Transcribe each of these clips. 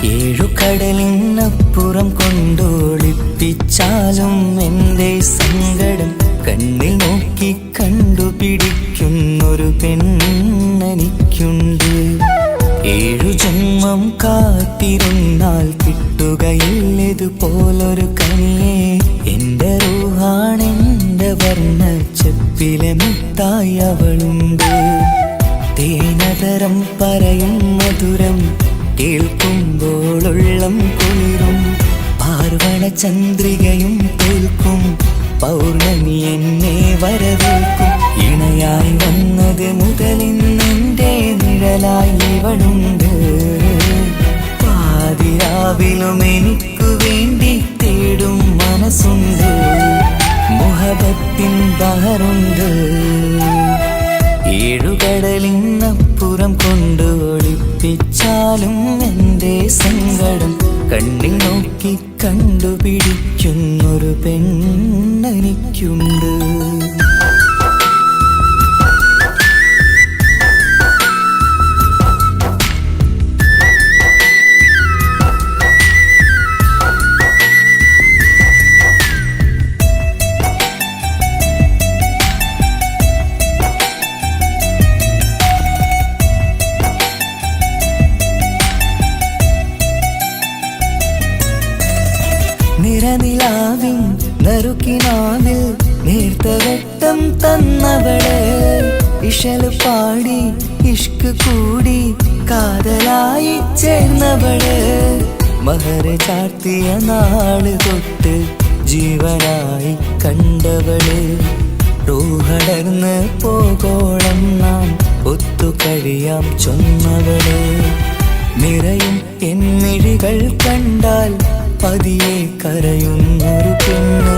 ഏഴുകടലിനപ്പുറം കൊണ്ടോളിപ്പിച്ചാലും എൻ്റെ സങ്കടം കണ്ണിൽ നോക്കി കണ്ടുപിടിക്കുന്നൊരു പെണ്ണെനിക്കുണ്ട്. 7 ജന്മം കാത്തിരുന്നാൽ കിട്ടുകയില്ലതുപോലൊരു കനിയെ. എൻ്റെ റൂഹാണെൻ്റെ വർണ്ണച്ചെപ്പിലെ മുത്തായി അവളുണ്ട്. തേനതരം പറയും മധുരം കേൾക്കുമ്പോളുള്ളം കുളിരും. പാർവണ ചന്ദ്രികയും തോൽക്കും പൗർണമി എന്നെ വരവേൽക്കും. ഇണയായി വന്നത് മുതലിന്നെൻ്റെ നിഴലായി ഇവളുണ്ട്. പാതിരാവിലും എനിക്കു വേണ്ടി തേടും മനസ്സുണ്ട്. മുഹബത്തിൻ ബഹറുണ്ട്. 7 കടലിനപ്പുറം കൊണ്ട് ഒളിപ്പിച്ചാലും എൻ്റെ സങ്കടം കണ്ണിൽ നോക്കി കണ്ടുപിടിക്കുന്നൊരു പെണ്ണെനിക്കുണ്ട്. നിറനിലാവിൻ നറുക്കിനാവിൽ നേർത്ത വെട്ടം തന്നവള്. ഇശല് പാടി ഇഷ്ക് കൂടി കാതലായി ചേർന്നവള്. മഹർ ചാർത്തിയ നാള് തൊട്ട് ജീവനായി കണ്ടവള്. റൂഹടർന്ന് പോകോളം നാം ഒത്തു കഴിയാം ചൊന്നവള്. നിറയും എന്നിഴികൾ കണ്ടാൽ പതിയെ കരയുന്നൊരു പെണ്ണ്.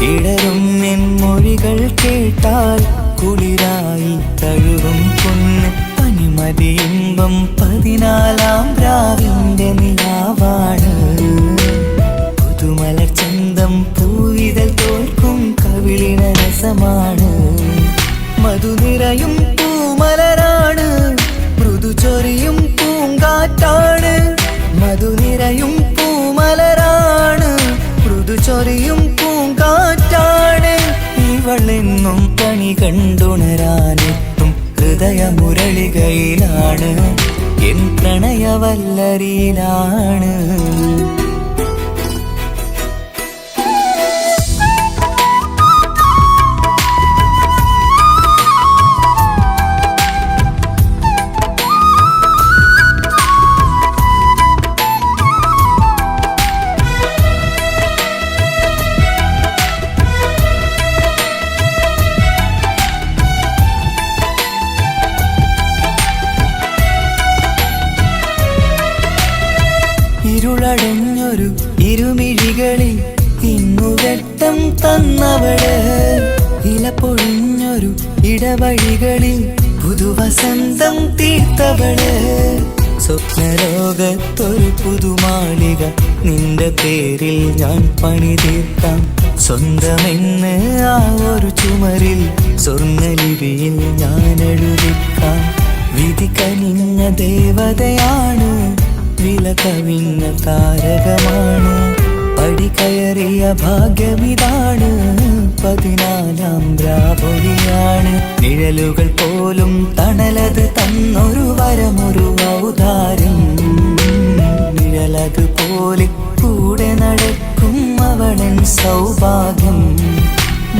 ഇടറും എൻ മൊഴികൾ കേട്ടാൽ കുളിരായി തഴുകും പൊന്ന്. പനിമതിയിമ്പം 14-ാം രാവിന്റെ നിലാവാണ്. പുതുമലർ ചന്തം പൂവിതൽ തോൽക്കും കവിളിന രസമാണ്. മധുനിറയും പൂമലരാണ്. മൃദു ചൊരിയും പൂങ്കാറ്റാണ്. മധുനിറയും പൂമലരാണ്. മൃദു ചൊരിയും പൂങ്കാറ്റാണ്. ഇവളെന്നും കണി കണ്ടുണരാനെത്തും ഹൃദയമുരളികയിലാണ്. എൻ പ്രണയവല്ലരിയിലാണ്. ഇരുളടഞ്ഞൊരു ഇരുമിഴികളിൽ ഇന്നുവെട്ടം തന്നവള്. ഇല പൊഴിഞ്ഞൊരു ഇടവഴികളിൽ പുതുവസന്തം തീർത്തവള്. സ്വപ്നലോകത്തൊരു പുതുമാളിക നിന്റെ പേരിൽ ഞാൻ പണി തീർക്കാം. സ്വന്തമെന്ന് ആ ഒരു ചുമരിൽ സ്വർണ്ണലിപിയിൽ ഞാൻ എഴുതിക്കാം. വിധി കനിഞ്ഞ ദേവതയാണ്. വില കവിഞ്ഞ താരകമാണ്. പടി കയറിയ ഭാഗ്യമിതാണ്. 14-ാം രാപൊലിയാണ്. നിഴലുകൾ പോലും തണലത് തന്നൊരു വരമൊരു ഔദാര്യം. നിഴലത് പോലെ കൂടെ നടക്കും അവളൻ സൗഭാഗ്യം.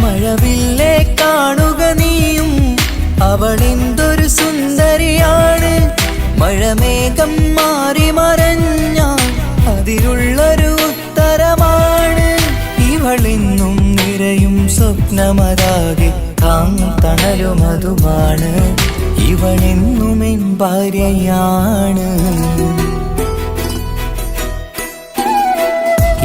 മഴവില്ലേ കാണുക നീയും അവളെന്തൊരു സുന്ദരിയാണ്. മഴമേഘം മാറി മറഞ്ഞാൽ അതിലുള്ളൊരു ഉത്തരമാണ്. ഇവളെന്നും നിറയും സ്വപ്നമതാകെ തണലുമതുമാണ്. ഇവളെന്നും എൻ ഭാര്യയാണ്.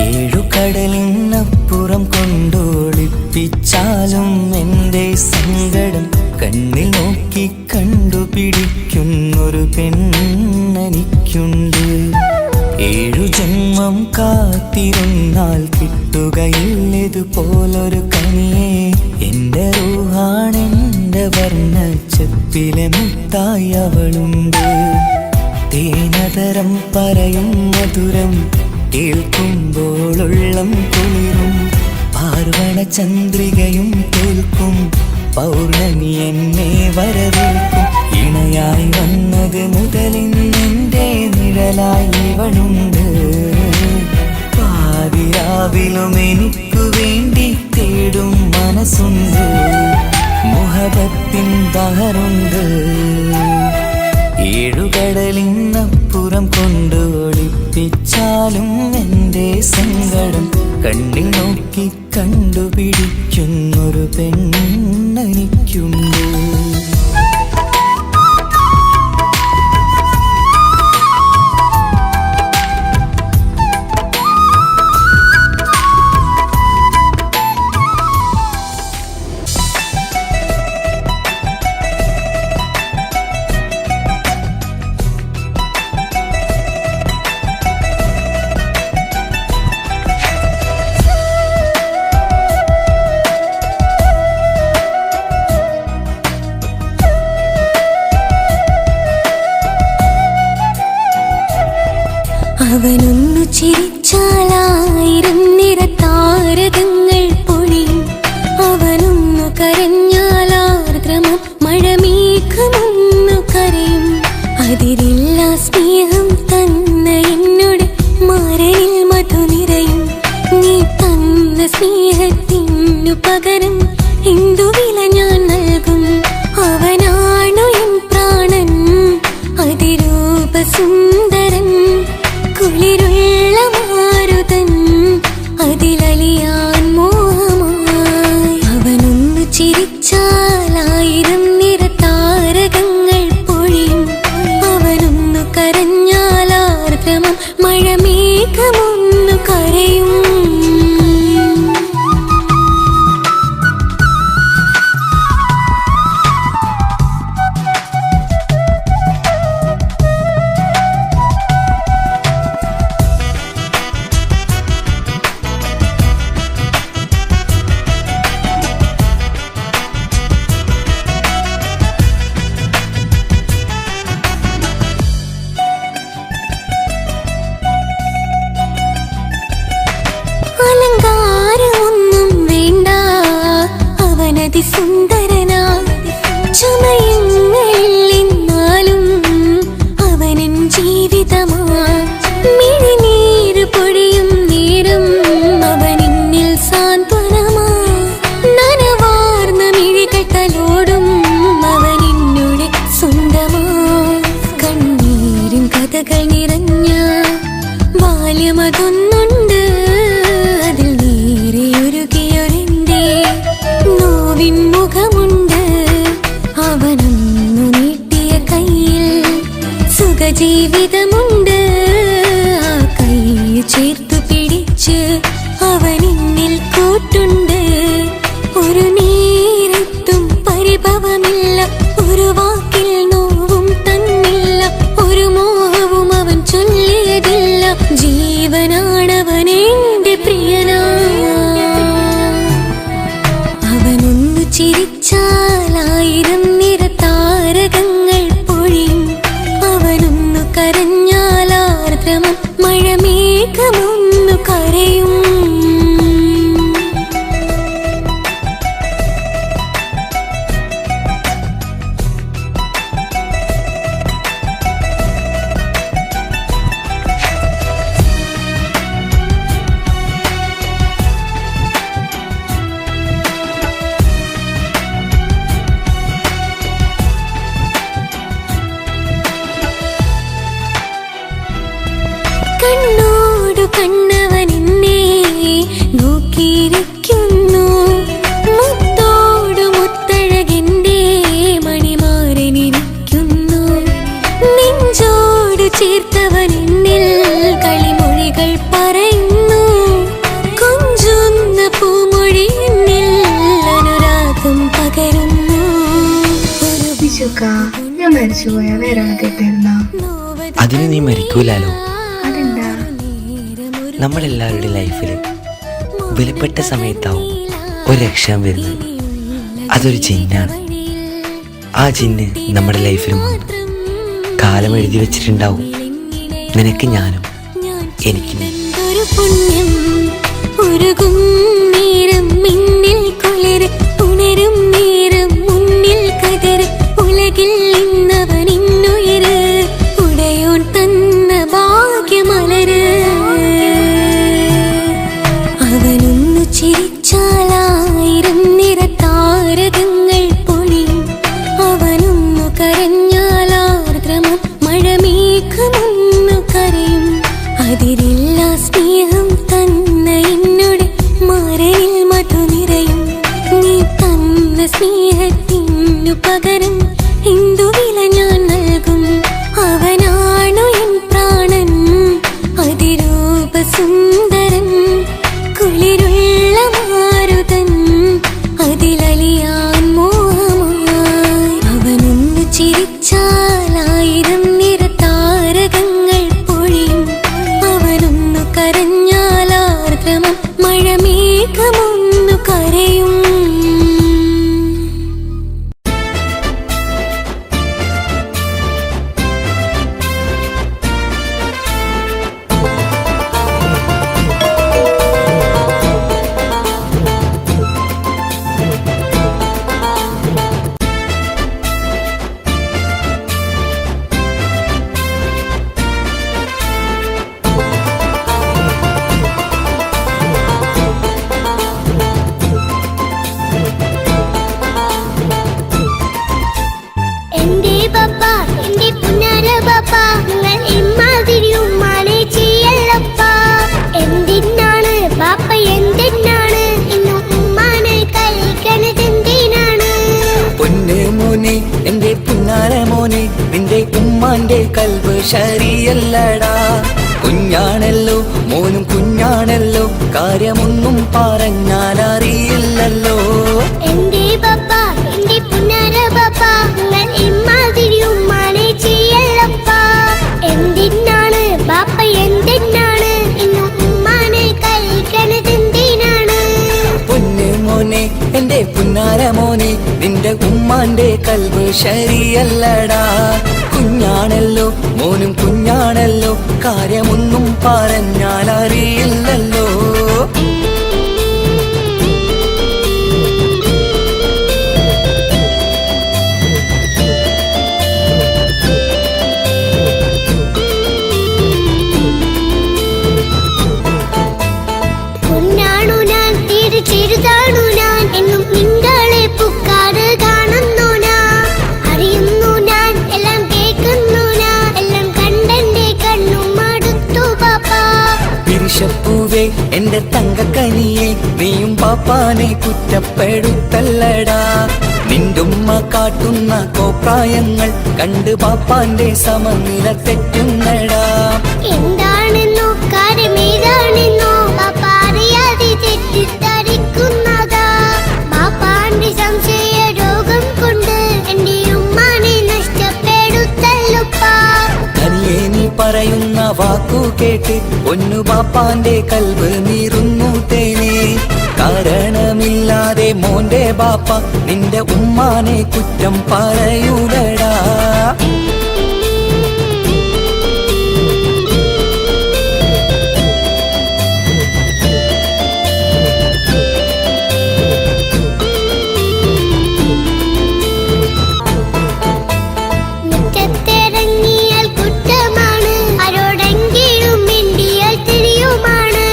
7 കടലിനപ്പുറം കൊണ്ടോളിപ്പിച്ചാലും എൻ്റെ സങ്കടം കണ്ണിൽ നോക്കി കണ്ടുപിടിക്കുന്നൊരു പെണ്ണെനിക്കുണ്ട്. 7 ജന്മം കാത്തിരുന്നാൽ കിട്ടുകയില്ലതുപോലൊരു കനിയെ. എൻ്റെ റൂഹാണെൻ്റെ വർണ്ണച്ചെപ്പിലെ മുത്തായി അവളുണ്ട്. തേനതരം പറയും മധുരം കേൾക്കുമ്പോളുള്ളം കുളിരും. പാർവണ ചന്ദ്രികയും തോൽക്കും പൗർണമി എന്നെ വരവേൽക്കും. ഇണയായി വന്നത് മുതലിന്നെൻ്റെ നിഴലായി ഇവളുണ്ട്. പാതിരാവിലും എനിക്കു വേണ്ടി തേടും മനസ്സുണ്ട്. മുഹബത്തിൻ ബഹറുണ്ട്. ഏഴുകടലിനപ്പുറം കൊണ്ട് ഒളിപ്പിച്ചാലും എൻ്റെ സങ്കടം കണ്ണിൽ നോക്കി കണ്ടുപിടിക്കുന്നൊരു പെണ്ണെനിക്കുണ്ട്. അവനൊന്നു ചിരിച്ചാലായിരം നിറതാരകങ്ങൾ പൊഴിയും. അവനൊന്നു കരഞ്ഞാലാർദ്രമം മഴമേഘമൊന്നു കരയും. അതിരില്ല സ്നേഹം തന്ന എന്നോട് മാരനിൽ മധു നിറയും. നീ തന്ന സ്നേഹത്തിനു പകരം എന്തു വില ഞാൻ നൽകും. അവനാണു എൻ പ്രാണൻ അതിരൂപസുന്ദരൻ. കുളിരുള്ള മാരുതൻ അതിലലിയാൻ മോഹമായി. അവനൊന്നു ചിരിച്ചാലായിരം നിറതാരകങ്ങൾ പൊഴിയും. അവനൊന്നു കരഞ്ഞാലാർദ്രമം മഴമേഘമൊന്നു കരയും. അലങ്കാരമൊന്നും വേണ്ട, അവനതി സുന്ദരനാ. ചമയങ്ങളിൽ എന്നാലും അവനൻ ജീവിതമാ. മിഴിനീര് പൊഴിയും നേരം അവനിന്നിൽ സാന്ത്വനമാ. നനവാർന്ന മിഴികൾ തലോടും അവനിന്നോട് സ്വന്തമാ. കണ്ണീരും കഥകൾ നിറഞ്ഞ ബാല്യമതൊന്നുണ്ട്. അതിൽ നീരെയൊരുകിയൊരെന്റെ നോവിൻ മുഖമുണ്ട്. അവനൊന്നു നീട്ടിയ കയ്യിൽ സുഖജീവിതമുണ്ട്. ആ കൈ ചേർത്തു പിടിച്ച് അവനിന്നിൽ കൂട്ടുണ്ട്. ഒരു നേരത്തും പരിഭവമില്ല, ഒരു വാക്കിൽ നോവും തന്നില്ല, ഒരു മോഹവും അവൻ ചൊല്ലിയതില്ല. ജീവനാണവനെന്റെ പ്രിയനാ. അവനൊന്നു ചിരിച്ചാലായിരം നിറതാരകങ്ങൾ പൊഴിയും. അവനൊന്നു കരഞ്ഞാലാർദ്രമം മഴമേഘമൊന്നു കരയും. കണ്ണോടു കണ്ണവനെന്നെ നോക്കിയിരിക്കുന്നു. മുത്തോടു മുത്തഴകെന്റെ മണിമാരനിരിക്കുന്നു. നെഞ്ചോടു ചേർത്തവനെന്നിൽ കളിമൊഴികൾ പറയുന്നു. കൊഞ്ചുന്ന പൂമൊഴി എന്നിൽ അനുരാഗം പകരുന്നു. ഞാൻ മരിച്ചുപോയ വേറെ കേട്ടിരുന്ന അതിന് നീ മരിക്കൂലാലോ. അതെന്താ? നമ്മളെല്ലാവരുടെ ലൈഫിൽ വിലപ്പെട്ട സമയത്താവും ഒരു രക്ഷാൻ വരുന്നത്. അതൊരു ജിന്നാണ്. ആ ജിന്ന് നമ്മുടെ ലൈഫിലും വന്നു. കാലം എഴുതി വെച്ചിട്ടുണ്ടാവും നിനക്ക് ഞാനും എനിക്ക് നീ. ഒരു പുണ്യം ഉരുകും നേരം മിന്നിൽ കുളിര് ഉണരും നേരം മുന്നിൽ കതിര് ഉലകിൽ ഇന്നവൻ ഇന്നുയിര് ഉടയോൻ തന്ന ഭാഗ്യമലര് അവനൊന്നു ചിരിച്ചാലായിരം നിറതാരകങ്ങൾ പൊഴിയും അവനൊന്നു കരഞ്ഞാലാർദ്രമം മഴമേഘമൊന്നു കരയും അതിരില്ല സ്നേഹം തന്ന എന്നോട് മാരയിൽ മധു നിറയും നീ തന്ന സ്നേഹത്തിനു പകരം എന്തു വില ഞാൻ നൽകും അവനാണു എൻ പ്രാണൻ അതിരൂപ സുന്ദരൻ കുളിരുള്ള മാരുതൻ അതിലലിയാൻ മോഹമായി അവനൊന്നു ചിരിച്ചാലായിരം നിറതാരകങ്ങൾ പൊഴിയും അവനൊന്നു കരഞ്ഞാലാർദ്രമം മഴമേഘമൊന്നു കരയും. എന്റെ പപ്പ എന്റെ പുന്നാര പപ്പ നിങ്ങൾ ഇമ്മാതിരി ഉമ്മാനെ ചെയ്യല്ലപ്പ എന്തിനാണ് പാപ്പ എന്തിനാണ് ഇന്ന് ഉമ്മാനെ കഴിക്കണത് എന്തിനാണ് പൊന്നെ മോനെ എന്റെ പുന്നാര മോനെ നിന്റെ ഉമ്മാന്റെ കൽബ് ശരിയല്ലടാ കുഞ്ഞാണല്ലോ മോനും കുഞ്ഞാണല്ലോ കാര്യമൊന്നും പറഞ്ഞാൽ അറിയില്ലല്ലോ. എന്റെ പപ്പ എന്റെ പുന്നാര പപ്പ നിങ്ങൾ ഇമ്മാതിരി ഉമ്മാനെ ചെയ്യല്ലപ്പ എന്തിനാണ് പാപ്പ എന്തിനാണ് ഇന്ന് ഉമ്മാനെ കഴിക്കണത് എന്തിനാണ് പൊന്നെ മോനെ എന്റെ പുന്നാര മോനെ നിന്റെ ഉമ്മാന്റെ കൽബ് ശരിയല്ലടാ കുഞ്ഞാണല്ലോ മോനും കുഞ്ഞാണല്ലോ കാര്യമൊന്നും പറഞ്ഞാൽ അറിയില്ലല്ലോ. പൊന്നാണു ഞാൻ തിരിച്ചെഴുതാണു ഞാൻ എന്നും നിങ്ങളെ പുക്കാറ് കാണുന്നു ഞാൻ അറിയുന്നു ഞാൻ എല്ലാം കേൾക്കുന്നു ഞാൻ എല്ലാം കണ്ടെന്റെ കണ്ണും മടുത്തു പാപ്പ പിരിശപ്പൂവേ എന്റെ തങ്കക്കനിയെ നീയും പാപ്പാനെ കുറ്റപ്പെടുത്തല്ലടാ നിന്റുമ്മ കാട്ടുന്ന കോപ്രായങ്ങൾ കണ്ട് പാപ്പാന്റെ സമനില തെറ്റുന്നടാ. എന്താണെന്നോ കാര്യമേതാണെന്നോ പാപ്പ അറിയാതെ തെറ്റിദ്ധരിക്കുന്നതാ പാപ്പാന്റെ സംശയ രോഗം കൊണ്ട് എന്റെ ഉമ്മാനെ നഷ്ടപ്പെടുത്തല്ലുപ്പാ തനിയെ നീ പറയുന്ന വാക്കു കേട്ട് പൊന്നു പാപ്പാന്റെ കൽബ് നീറുന്നു തേനെ കാരണമില്ലാതെ മോന്റെ ബാപ്പ നിന്റെ ഉമ്മാനെ കുറ്റം പറയൂലടാ. മുറ്റത്തിറങ്ങിയാൽ കുറ്റമാണ് ആരോടെങ്കിലും മിണ്ടിയാൽ തിരിയുമാണ്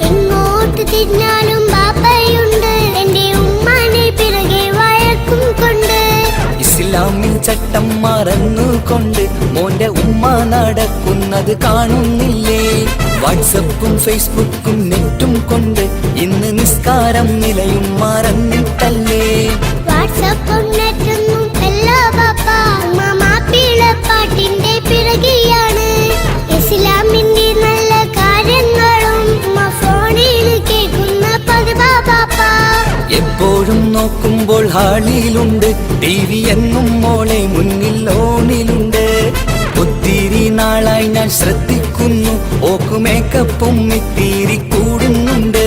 എങ്ങോട്ട് തിരിഞ്ഞാലും ബാപ്പയുണ്ട് എന്റെ ഉമ്മാനെ പിറകെ വഴക്കും കൊണ്ട് ഇസ്ലാമിൽ ചട്ടം മറന്നുകൊണ്ട് മോന്റെ ഉമ്മ നടക്കുന്നത് കാണുന്നില്ലേ വാട്സപ്പും ഫേസ്ബുക്കും നെറ്റും കൊണ്ട് ഇന്ന് നിസ്കാരം നിലയും മറന്നിട്ടല്ലേ. വാട്സപ്പും നെറ്റൊന്നും അല്ല ബാപ്പ ഉമ്മ മാപ്പിളപ്പാട്ടിന്റെ പിറകെയാണ് ഇസ്ലാമിന്റെ നല്ല കാര്യങ്ങളും ഉമ്മ ഫോണിൽ കേൾക്കുന്ന പതിവാ ബാപ്പ എപ്പോഴും നോക്കുമ്പോൾ ഹാളിലുണ്ട് TV എന്നും മോളെ മുന്നിൽ ഓണിലുണ്ട് ഒത്തിരി നാളായി ഞാൻ ശ്രദ്ധിക്കുന്നു ഓക്ക് മേക്കപ്പും ഇത്തിരി കൂടുന്നുണ്ട്.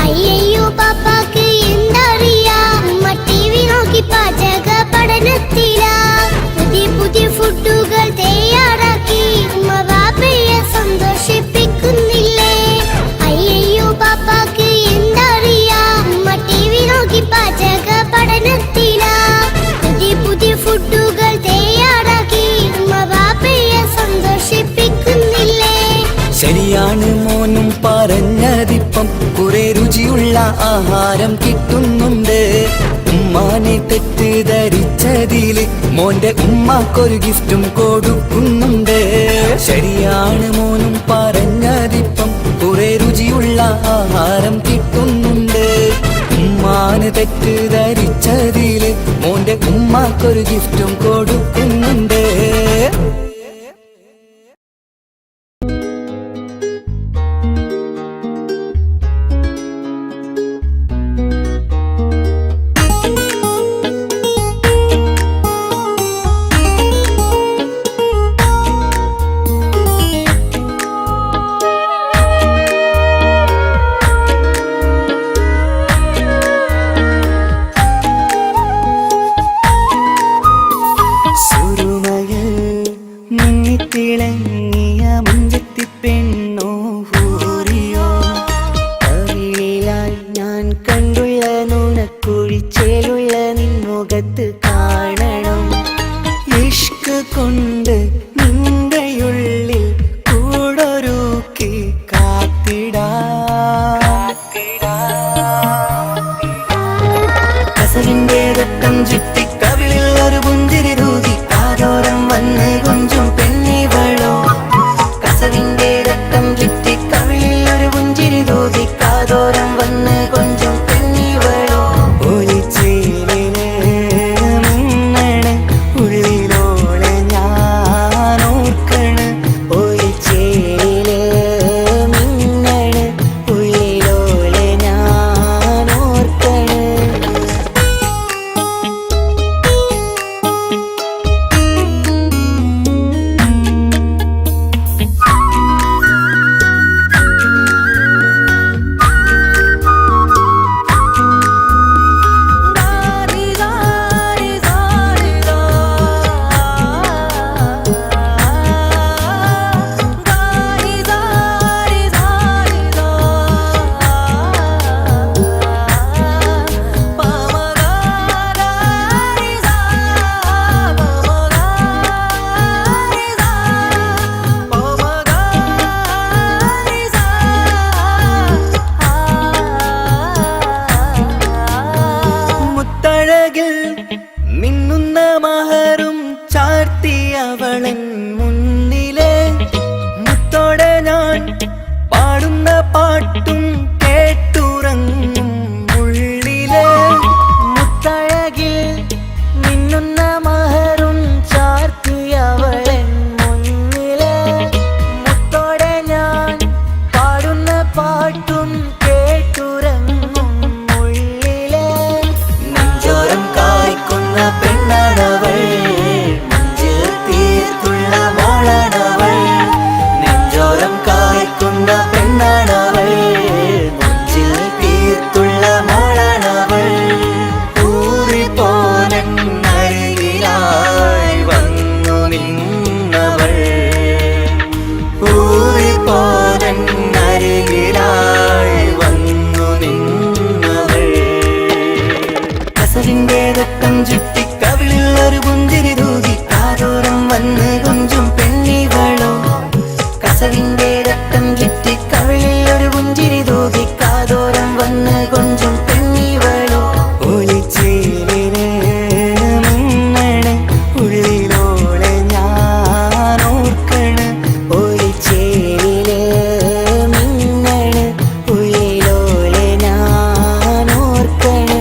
അയ്യോ പാപ്പാക്ക് എന്തറിയാ ഉമ്മ TV നോക്കി പാചക പഠനത്തിലാ പുതിയ പുതിയ ഫുഡുകൾ ശരിയാണ് മോനും പറഞ്ഞതിപ്പം കുറെ രുചിയുള്ള ആഹാരം കിട്ടുന്നുണ്ട്. ഉമ്മാനെ തെറ്റിദ്ധരിച്ചതില് മോന്റെ ഉമ്മാക്കൊരു ഗിഫ്റ്റും കൊടുക്കുന്നുണ്ട്. ശരിയാണ് മോനും പറഞ്ഞതിപ്പം കുറെ രുചിയുള്ള ആഹാരം കിട്ടുന്നുണ്ട്. ഉമ്മാന് തെറ്റിദ്ധരിച്ചതില് മോന്റെ ഉമ്മാക്കൊരു ഗിഫ്റ്റും കൊടുക്കുന്നുണ്ട്. തിളങ്ങിയ മുഞ്ചത്തി പെണ്ണോ ഹൂറിയോ കവിളിലായി ഞാൻ കണ്ടുള്ള നുണക്കുഴിച്ചേലുള്ള നിൻമുഖത്ത് കാണണം. ഇഷ്ക് കൊണ്ട് നിന്റെയുള്ളിൽ കൂടൊരുക്കി കാത്തിടാ. കസലിന്റെ രക്തം ചുറ്റി കവിളിൽ ഒരു പുഞ്ചിരി തൂകി കാതോരം വന്ന് കൊഞ്ചും പെണ്ണിവളോ. കസവിന്റെ രക്തം ചുറ്റി കവിളിൽ ഒരു പുഞ്ചിരി തൂകി കാതോരം വന്ന് കൊഞ്ചും പെണ്ണിവളോ. ഒലിച്ചേലിന് മിന്നണ് ഉള്ളിലോളെ ഞാൻ ഓർക്കണ്. ഒലിച്ചേലില് മിന്നണ് ഉള്ളിലോളെ ഞാൻ ഓർക്കണ്. മിന്നുന്ന മഹറും ചാർത്തിയവളൻ മുന്നിലെ മുത്തോടെ ഞാൻ പാടുന്ന പാട്ടും കേട്ടുറങ്ങും ഉള്ളിലെ. മുത്തഴകിൽ മിന്നുന്ന മഹറും ചാർത്തിയവളൻ മുന്നിലെ മുത്തോടെ ഞാൻ പാടുന്ന പാട്ടും കേട്ടുറങ്ങും ഉള്ളിലെ. നെഞ്ചോരം കായ്ക്കുന്ന പെണ്ണാണവൾ, നെഞ്ചിൽ തീർത്തുള്ള മോളാണവൾ. നെഞ്ചോരം കായ്ക്കുന്ന പെണ്ണാണവൾ, നെഞ്ചിൽ തീർത്തുള്ള മോളാണവൾ. ഊറിപ്പോനരികിലായി വന്നു നിന്നവൾ, ഊറിപ്പോനരികിലായി വന്നു നിന്നവൾ. കസവിന്റെ രക്തം ചുറ്റി കവിളിൽ ഒരു പുഞ്ചിരി തൂകി കാതോരം വന്ന് കൊഞ്ചും പെണ്ണിവളോ. കസവിന്റെ രക്തം ചുറ്റി കവിളിൽ ഒരു പുഞ്ചിരി തൂകി കാതോരം വന്ന് കൊഞ്ചും പെണ്ണിവളോ. ഒലിച്ചേലിന് മിന്നണ് ഉള്ളിലോളെ ഞാൻ ഓർക്കണ്. ഒലിച്ചേലില് മിന്നണ് ഉള്ളിലോളെ ഞാൻ ഓർക്കണ്.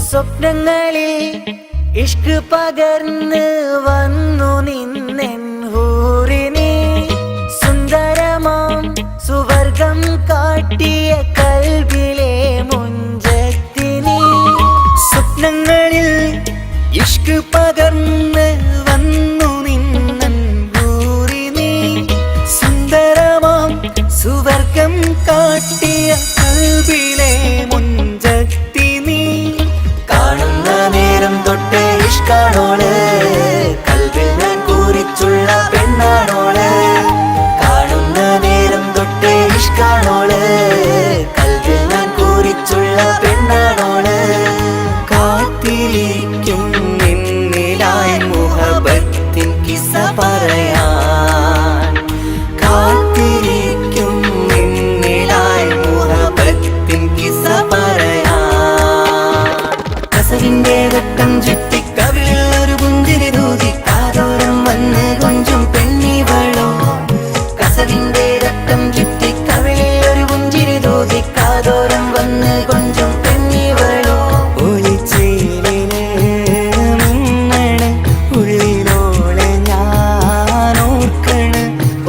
സ്വപ്നങ്ങളിൽ ഇഷ്ക് പകർന്ന് വന്നു നിന്നെൻ ഹൂറിനെ. സുന്ദരമാം സുവർഗം കാട്ടിയ കൽബിലെ മുഞ്ചത്തിനി. സ്വപ്നങ്ങളിൽ ഇഷ്ക് പകർന്ന് വന്നു നിന്നെൻ ഹൂറിനെ. സുന്ദരമാം സുവർഗം കാട്ടിയ കൽബിലെ മുഞ്ചത്തിനി. കാണുന്ന നേരം ഇഷ്കാണോള് കൽവിൽ ഞാൻ കുറിച്ചുള്ള പെണ്ണാണോള് കാണുന്ന നേരം തൊട്ടേ ഇഷ്കാണോള് കൽവിൽ ഞാൻ കുറിച്ചുള്ള പെണ്ണാണോള് കാത്തിരിക്കും നിന്നിലായി മുഹബത്തിൻ കിസ്സ പറയാൻ കാത്തിരിക്കും നിന്നിലായി മുഹബത്തിൻ കിസ്സ പറയാൻ കസവിന്റെ വെട്ടം ചുറ്റി കവിളിൽ ഒരു പുഞ്ചിരി തൂകി കാതോരം വന്ന് കൊഞ്ചും പെണ്ണിവളോ കസവിന്റെ രക്തം ചുറ്റി കവിളിൽ ഒരു പുഞ്ചിരി തൂകി കാതോരം വന്ന് കൊഞ്ചും പെണ്ണിവളോ ഒളിച്ചേലിന് മിന്നണ് ഉള്ളിലോളെ ഞാൻ ഓർക്കണ്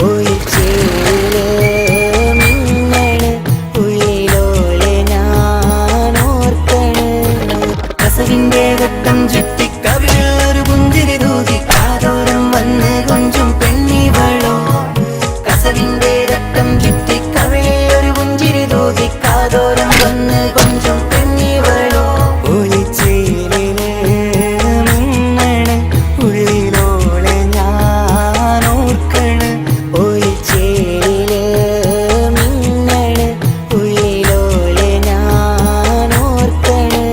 ഒളിച്ചേലിന് മിന്നണ് ഉള്ളിലോളെ ഞാൻ ഓർക്കണ് കസവിന്റെ രക്തം ചുറ്റി കവിളിൽ ഒരു പുഞ്ചിരി തൂകി കാതോരം വന്ന് കൊഞ്ചും പെണ്ണിവളോ കസവിന്റെ രക്തം ചുറ്റി കവിളിൽ ഒരു പുഞ്ചിരി തൂകി കാതോരം വന്ന് കൊഞ്ചും പെണ്ണിവളോ ഒളിച്ചേലിന് മിന്നണ് ഉള്ളിലോളെ ഞാൻ ഓർക്കണ് ഒളിച്ചേലിന് മിന്നണ് ഉള്ളിലോളെ ഞാൻ ഓർക്കണ്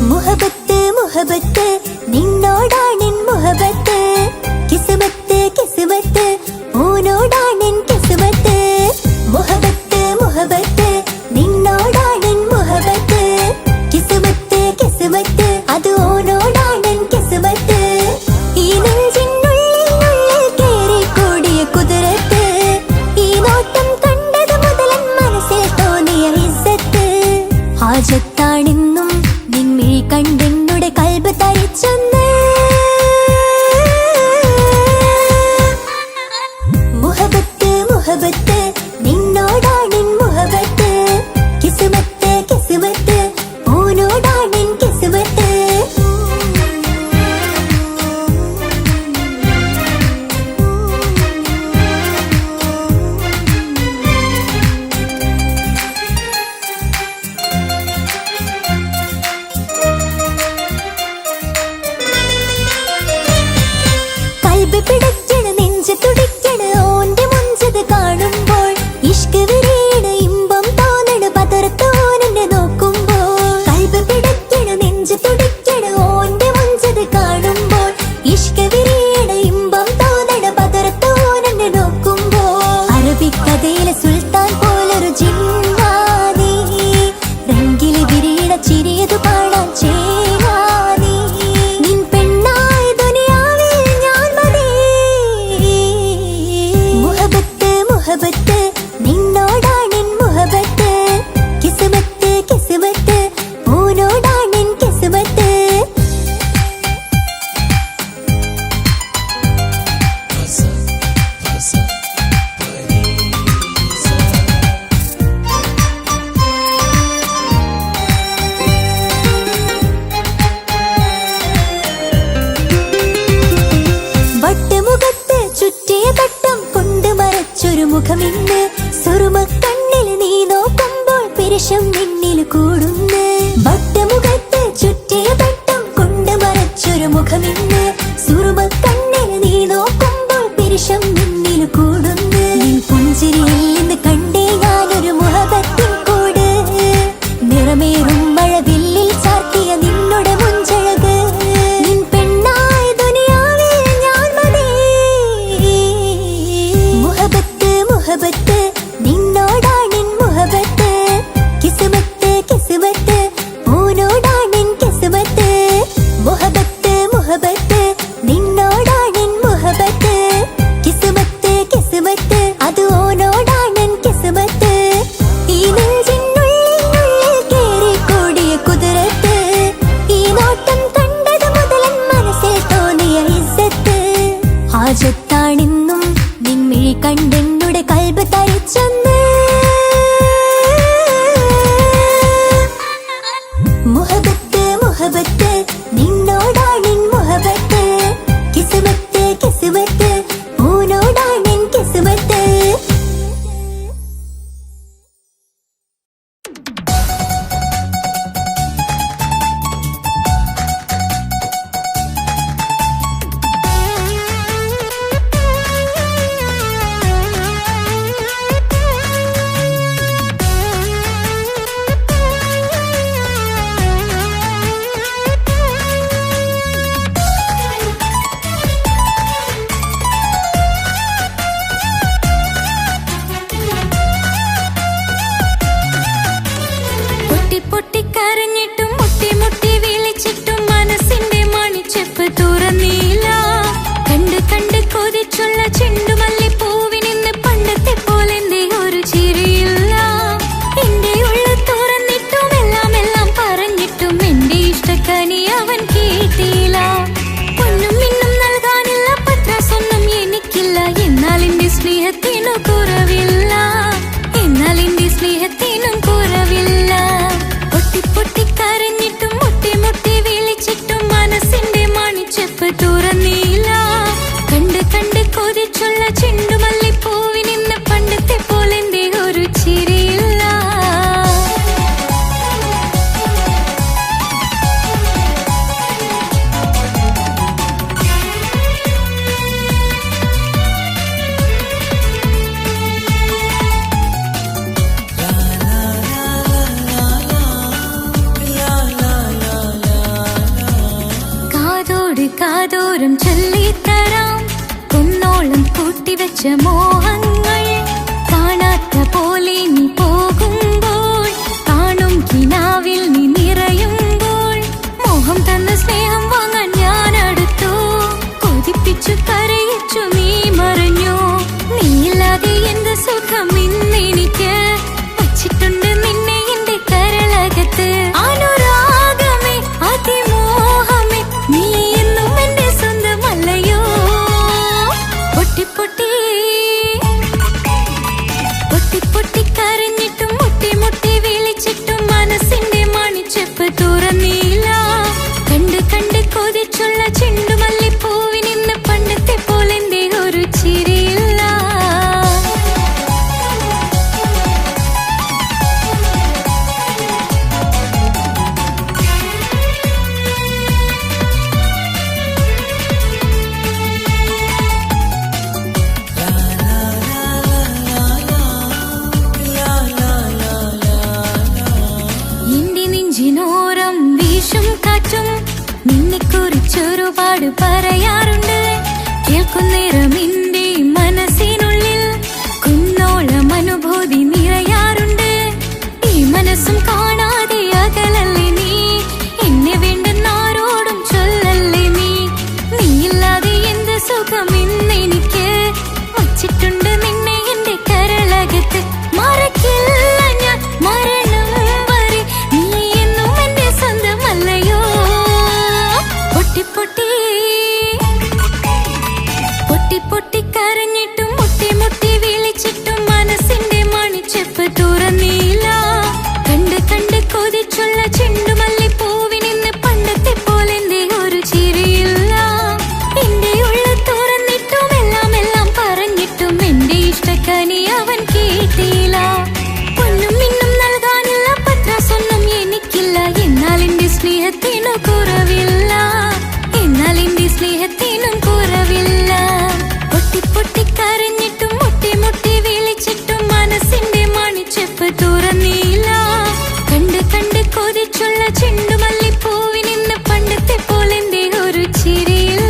മുഹബത്ത് മുഹബത്ത് നിന്നോടാണെൻ മുഹബത്ത് കിസ്മത്ത് കിസ്മത്ത് ഓനോടാണെൻ കിസ്മത്ത് മുഹബത്ത് മുഹബത്ത് നിന്നോടാണെൻ മുഹബത്ത് കിസ്മത്ത് കിസ്മത്ത് അത് ഓനോടാണെൻ കിസ്മത്ത് ഈ നെഞ്ചിനുള്ളിൽ കേറിക്കൂടിയ കുതിരത്ത് ഈ നോട്ടം കണ്ടത് മുതലൻ മനസ്സിൽ തോന്നിയ ഇസ്സത്ത് ഹാജത്താണെന്നും നിൻമിഴി കണ്ടെന്നുടെ കൽബ് തരിച്ചെന്ന് മുഹബത്ത് മുഹബത്ത് നിന്നോടാണെൻ മുഹബത്ത് കിസ്മത്ത് കിസ്മത്ത് ഓനോടാണെൻ കിസ്മത്ത് കൽബ് പിടയ്ക്കണ് നെഞ്ച് തുടിക്കണ് ഓന്റെ മുഞ്ചത് കാണുമ്പോൾ ഇഷ്ക് വിരിയണ് ഇമ്പം തോന്നണ് പതർത്തോനെ നോക്കുമ്പോൾ കൽബ് പിടയ്ക്കണ് നെഞ്ച് തുടിക്കണ് ഓന്റെ മുഞ്ചത് കാണുമ്പോൾ ഇഷ്ക് വിരിയണ് ഇമ്പം തോന്നണ് പതർത്തോനെ നോക്കുമ്പോൾ അറബിക്കഥയിലെ സുൽത്താൻ പോലൊരു ജിന്നാനി രംഗില് വിരിയണ ചിരിയതു കാണാൻ ചേരാനി നിൻ പെണ്ണായി ദുനിയാവിൽ ഞാൻ മതി മുഹബത്ത് മുഹബത്ത് നിന്നോടാണെൻ മുഹബത്ത് കിസ്മത്ത് കിസ്മത്ത് ഓനോടാണെൻ കിസ്മത്ത് വട്ടുമുഖത്ത് ചുറ്റിയ തട്ടം കൊണ്ട് മറച്ചൊരു മുഖമിന്ന് സുറുമ കണ്ണിൽ നീ നോക്കുമ്പോൾ പിരിശം നിന്നിൽ കൂടുന്ന് വട്ടുമുഖത്ത് ചുറ്റിയ തട്ടം കൊണ്ട് മറച്ചൊരു മുഖമിന്ന് സുറുമ കണ്ണിൽ നീ നോക്കുമ്പോൾ പിരിശം നിന്നിൽ കൂടുന്ന് നിൻ പുഞ്ചിരിയിൽ നിന്ന് കണ്ടേ ഞാനൊരു മുഹബത്തിൻ കൂട് നിറമേറും മഴവില്ലിൽ ചാർത്തിയ നിന്നുടെ മുഞ്ചഴക് നിൻ പെണ്ണായി ദുനിയാവിൽ ഞാൻ മതി മുഹബത്ത് മുഹബത്ത് നിന്നോടാണെൻ മുഹബത്ത് കിസ്മത്ത് കിസ്മത്ത് ഓനോടാണെൻ കാതോരം ചൊല്ലിത്തരാം കുന്നോളം കൂട്ടിവെച്ച മോഹങ്ങൾ കാണാത്ത പോലെ നീ പോകുമ്പോൾ കാണും കിനാവിൽ നീ നിറയുമ്പോൾ മോഹം തന്ന സ്നേഹം വാങ്ങാൻ ഞാൻ അടുത്തു കൊതിപ്പിച്ചു കരയിച്ചു നീ മറഞ്ഞു നീയില്ലാതെ എന്ത് സുഖം ഇന്നെനിക്ക് വച്ചിട്ടുണ്ട് നിന്നെ എന്റെ കരളകത്ത് അനുരാഗമേ അതിമോഹമേ നീ എന്നും എന്റെ സ്വന്തമല്ലയോ പൊട്ടി പൊട്ടി പൊട്ടി പൊട്ടി കരഞ്ഞിട്ടും മുട്ടി മുട്ടി വിളിച്ചിട്ടും മനസ്സിന്റെ മണിച്ചെപ്പ് തുറന്നില്ല കണ്ട് കണ്ട് കൊതിച്ചുള്ള ചെണ്ടുമല്ലിപ്പൂവിനിന്ന് പണ്ടത്തെ പോലെന്റെ ഒരു ചിരിയില്ല എന്റെ നെഞ്ചിനോരം വീശും കാറ്റും നിന്നെക്കുറിച്ചൊരുപാട് പറയാറുണ്ട് കേൾക്കുന്നേരം എന്റെ മനസ്സിനുള്ളിൽ കുന്നോളം അനുഭൂതി നിറയാറുണ്ട് ഈ മനസ്സും കാണാതെ അകലല്ലേ നീ എന്നെ വേണ്ടെന്നാരോടും ചൊല്ലല്ലേ നീ നീയില്ലാതെ എന്ത് സുഖം ഇന്നെനിക്ക് വച്ചിട്ടുണ്ട് നിന്നെ എന്റെ കരളകത്ത് മറക്കില്ല ഞാൻ മരണം വരെ നീ എന്നും എന്റെ സ്വന്തമല്ലയോ പൊട്ടി പൊട്ടി പൊട്ടി പൊട്ടി കരഞ്ഞിട്ടും മുട്ടി മുട്ടി വിളിച്ചിട്ടും മനസ്സിന്റെ മണിച്ചെപ്പ് തുറന്നില്ല കണ്ട് കണ്ട് കൊതിച്ചുള്ള ചെണ്ടുമല്ലിപ്പൂവിനിന്ന് പണ്ടത്തെ പോലെന്റെ ഒരു ചിരിയില്ല എന്റെ ഉള്ളിൽ തുറന്നിട്ടും എല്ലാം എല്ലാം പറഞ്ഞിട്ടും എന്റെ ഇഷ്ടക്കനി അവൻ കേട്ടില്ല ഒന്നും ഇന്നും നൽകാനില്ല പത്രാസൊന്നും എനിക്കില്ല എന്നാൽ എന്റെ സ്നേഹത്തിനു കുറവില്ല എന്നാൽ എന്റെ സ്നേഹത്തിനും കുറവില്ല പൊട്ടി പൊട്ടി കരഞ്ഞിട്ടും മുട്ടി മുട്ടി വിളിച്ചിട്ടും മനസ്സിന്റെ മണിച്ചെപ്പ് തുറന്നില്ല കണ്ട് കണ്ട് കൊതിച്ചുള്ള ചെണ്ടുമല്ലിപ്പൂവിനിന്ന് പണ്ടത്തെ പോലെന്റെ ഒരു ചിരിയില്ല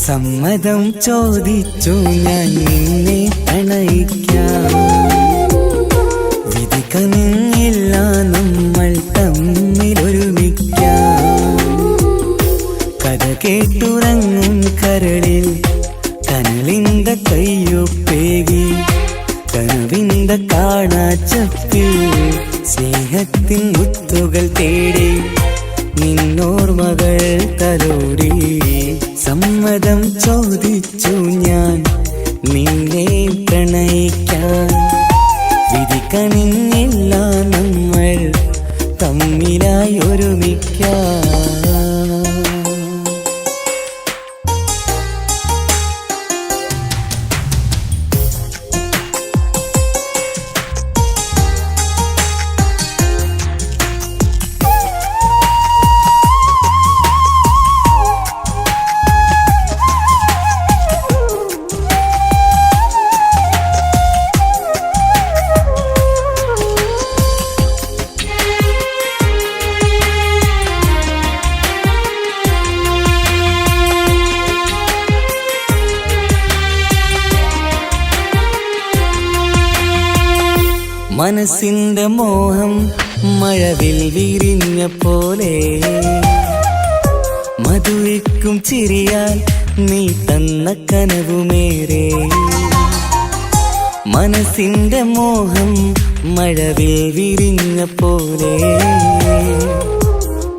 സമ്മതം ചോദിച്ചു ഞാൻ നിന്നെ പ്രണയിക്കാം വിധി കനിഞ്ഞില്ല നമ്മൾ തമ്മിലൊരുമിക്കാം കഥ കേട്ടുറങ്ങും കരളിൽ കനലിന്ത കയ്യൊപ്പേകി കനവിന്ത കാണാച്ചപ്പിൽ സ്നേഹത്തിൻ മുത്തുകൾ തേടി നിന്നോർമകൾ തലോടി സമ്മതം ചോദിച്ചു ഞാൻ നിന്നെ പ്രണയിക്കാൻ വിധി കനിഞ്ഞില്ല നമ്മൾ തമ്മിലായി ഒരുമിക്കാം മനസ്സിന്റെ മോഹം മഴവിൽ വിരിഞ്ഞ പോലെ മധുരിക്കും ചിരിയാൽ നീ തന്ന കനവുമേറെ മനസ്സിന്റെ മോഹം മഴവിൽ വിരിഞ്ഞ പോലെ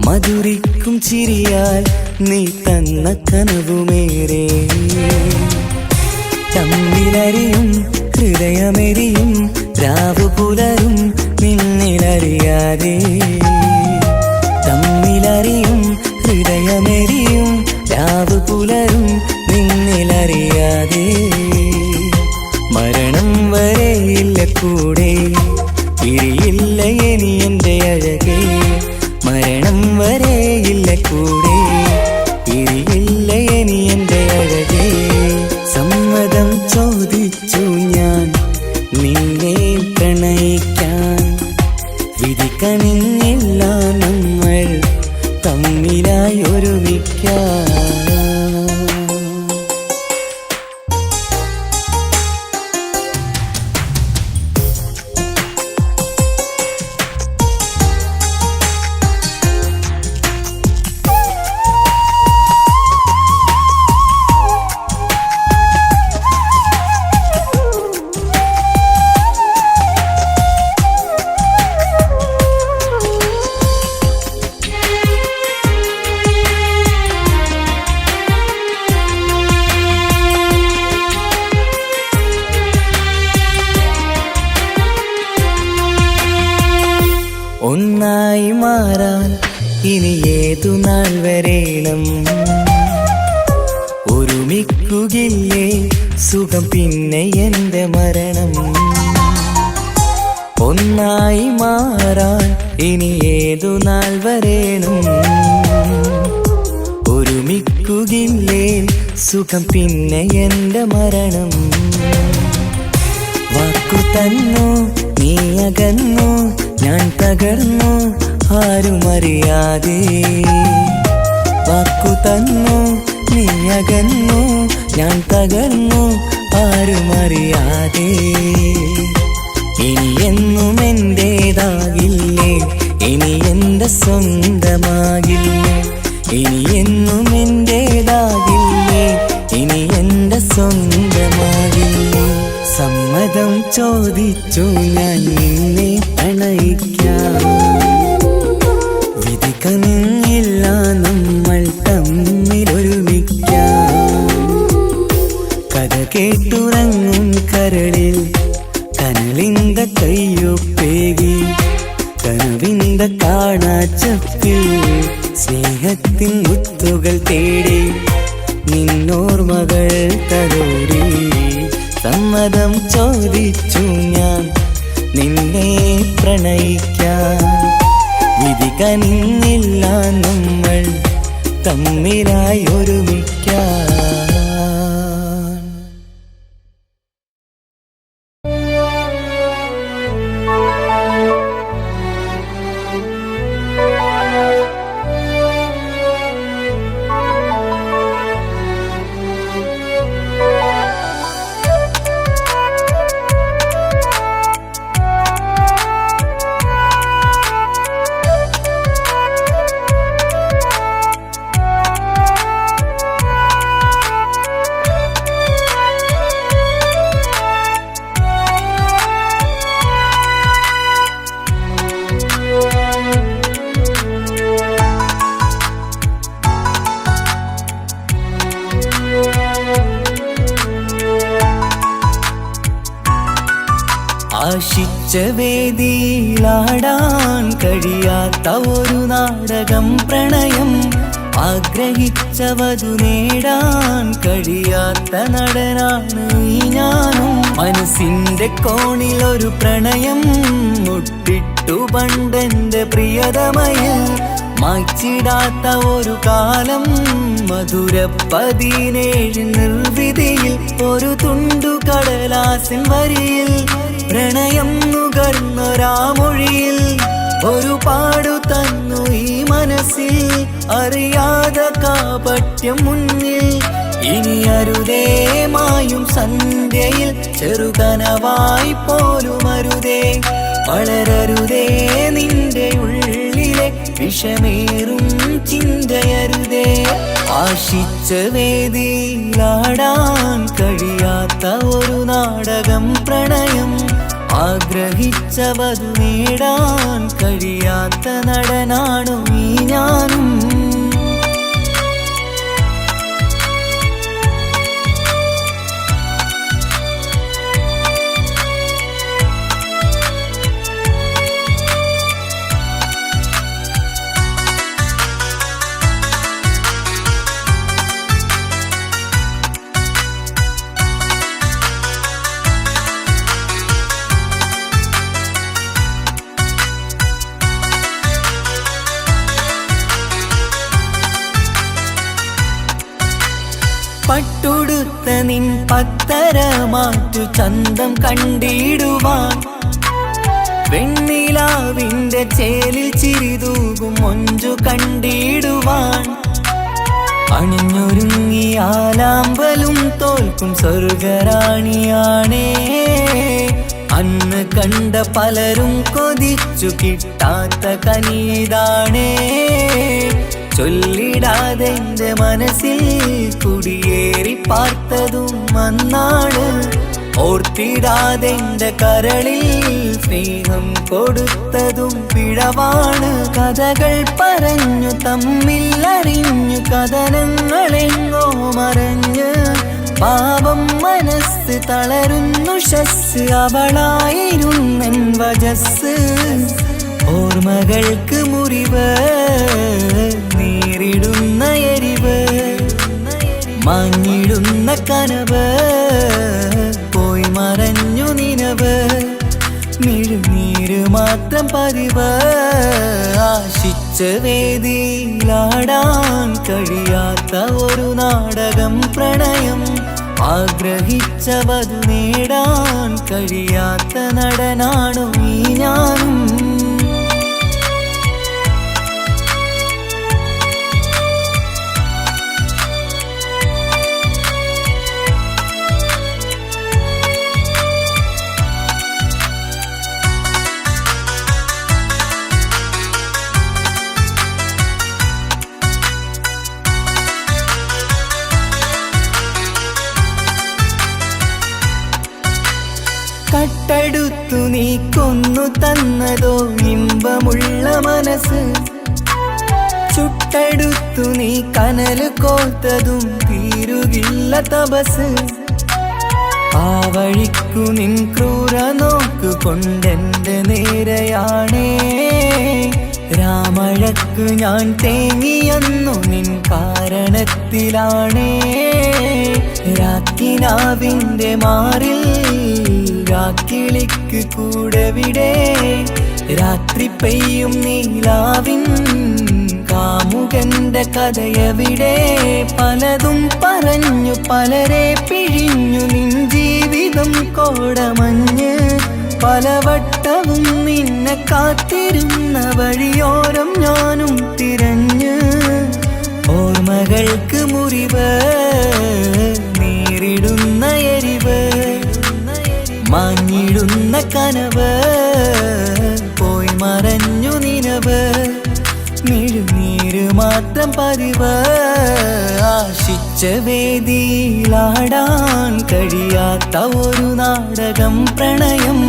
മധുരിക്കും ചിരിയാൽ നീ തന്ന കനവുമേറെ തമ്മിലറിയും ഹൃദയമെരിയും രാവു പുലരും നിന്നിലറിയാതെ തമ്മിലറിയും ഹൃദയമെരിയും രാവു പുലരും നിന്നിലറിയാതെ മരണം വരെയില്ല കൂടെ പിരിയില്ല ഇനി എൻ്റെ അഴകേ മരണം വരെയില്ല കൂടെ പിരിയില്ല ഇനി എൻ്റെ അഴകേ സമ്മതം ചോദിച്ചു ഞാൻ നിന്നെ പ്രണയിക്കാൻ വിധി കനിഞ്ഞില്ല നമ്മൾ തമ്മിലായി ഒരുമിക്കാൻ ഒന്നായി മാറാൻ ഇനി ഏതു നാൾ വരേണം ഒരുമിക്കുകയില്ലേ സുഖം പിന്നെ എൻ്റെ മരണം ഒന്നായി മാറാൻ ഇനി ഏതു നാൾ വരേണം ഒരുമിക്കുകയില്ലേ സുഖം പിന്നെ എൻ്റെ മരണം വാക്കു തന്നു നീ അകന്നു ഞാൻ തകർന്നു ആരുമറിയാതെ വാക്കു തന്നു നീ അകന്നു ഞാൻ തകർന്നു ആരുമറിയാതെ ഇനി എന്നും എന്റേതാകില്ലേ ഇനി എൻ്റെ സ്വന്തമാകില്ലേ ഇനി എന്നും എന്റേതാകില്ലേ ഇനി എൻ്റെ സ്വന്തമാകില്ലേ സമ്മതം ചോദിച്ചു ഞാൻ നിന്നെ പ്രണയിക്കാം വിധി കനിഞ്ഞില്ല നമ്മൾ തമ്മിലൊരുമിക്കാം കഥ കേട്ടുറങ്ങും കരളിൽ കനലിന്ത കയ്യൊപ്പേകി കനവിന്ത കാണാച്ചപ്പിൽ സ്നേഹത്തിൻ മുത്തുകൾ തേടി നിന്നോർമകൾ തലോടി സമ്മതം ചോദിച്ചു ഞാൻ നിന്നെ പ്രണയിക്കാൻ വിധി കനിഞ്ഞില്ല നമ്മൾ തമ്മിലായി ഒരുമിക്കാൻ ആശിച്ച വേദിയിലാടാൻ കഴിയാത്ത ഒരു നാടകം പ്രണയം ആഗ്രഹിച്ചവതു നേടാൻ കഴിയാത്ത നടനാണ് ഈ ഞാനും മനസ്സിന്റെ കോണിലൊരു പ്രണയം മുട്ടിട്ടു പണ്ടെന്റെ പ്രിയതമയിൽ മായ്ച്ചിടാത്ത ഒരു കാലം മധുര 17 നിർവിധിയിൽ ഒരു തുണ്ടു കടലാസിൻ വരിയിൽ പ്രണയം നുകർന്നൊരാമൊഴിയിൽ ഒരു പാടു തന്നു ഈ മനസ്സിൽ അറിയാതെ കാപട്യം മുന്നിൽ ഇനി അരുതേ മായും സന്ധ്യയിൽ ചെറുകനവായി പോലും അരുതേ വളരരുതേ നിന്റെ ഉള്ളിലെ വിഷമേറും ചിന്തയരുതേ. ആശിച്ച വേദിയിലാടാൻ കഴിയാത്ത ഒരു നാടകം പ്രണയം, ആഗ്രഹിച്ച വധു നേടാൻ കഴിയാത്ത നടനാണു ഈ ഞാനും. പട്ടുടുത്ത നിൻ പത്തര മാറ്റു ചന്തം കണ്ടിടുവാൻ, വെണ്ണിലാവിന്റെ ചേലിൽ ചിരിതൂകും മൊഞ്ചു കണ്ടിടുവാൻ, അണിഞ്ഞൊരുങ്ങിയാലാമ്പലും തോൽക്കും സ്വർഗറാണിയാണേ. അന്ന് കണ്ട പലരും കൊതിച്ചു കിട്ടാത്ത കനീതാണേ. ചൊല്ലിടാതെ എന്റെ മനസ്സിൽ കുടിയേറി പാർത്തതും അന്നാണ്, ഓർത്തിടാതെ എന്റെ കരളിൽ സ്നേഹം കൊടുത്തതും പിഴവാണ്. കഥകൾ പറഞ്ഞു തമ്മിൽ അറിഞ്ഞു കഥനങ്ങളെങ്ങോ മറഞ്ഞ്, പാപം മനസ്സ് തളരുന്നു ഷസ്, അവളായിരുന്നൻ വജസ്. ഓർമ്മകൾക്ക് മുറിവ് നേരിടുന്ന എരിവ്, മങ്ങിടുന്ന കനവ് പോയി മറഞ്ഞു നിനവ്, മിഴുനീര് മാത്രം പതിവ്. ആശിച്ച വേദിയിലാടാൻ കഴിയാത്ത ഒരു നാടകം പ്രണയം, ആഗ്രഹിച്ച വധു നേടാൻ കഴിയാത്ത നടനാണു ഈ ഞാനും. കട്ടെടുത്തു നീ കൊന്നു തന്നതോ ഇമ്പമുള്ള മനസ്സ്, ചുട്ടെടുത്തു നീ കനല് കോത്തതും തീരുകില്ല തപസ്. ആ വഴിക്കു നിൻ ക്രൂര നോക്കു കൊണ്ടെന്റെ നേരെയാണേ. രാമഴക്കു ഞാൻ തേങ്ങിയെന്നു നിൻ കാരണത്തിലാണേ. രാക്കിനാവിന്റെ മാറിൽ രാക്കിളിക്ക് കൂടെവിടെ, രാത്രി പെയ്യും നീലാവിൻ കാമുകന്റെ കഥയവിടെ. പലതും പറഞ്ഞു പലരെ പിഴിഞ്ഞു നിൻ ജീവിതം കോടമഞ്ഞ്, പലവട്ടവും നിന്നെ കാത്തിരുന്ന വഴിയോരം ഞാനും തിരഞ്ഞ്. ഓർമ്മകൾക്ക് മുറിവ് നേരിടുന്ന എരിവ്, മങ്ങിടുന്ന കനവ് പോയി മറഞ്ഞു നിനവ്, മിഴുനീര് മാത്രം പതിവ്. ആശിച്ച വേദിയിലാടാൻ കഴിയാത്ത ഒരു നാടകം പ്രണയം,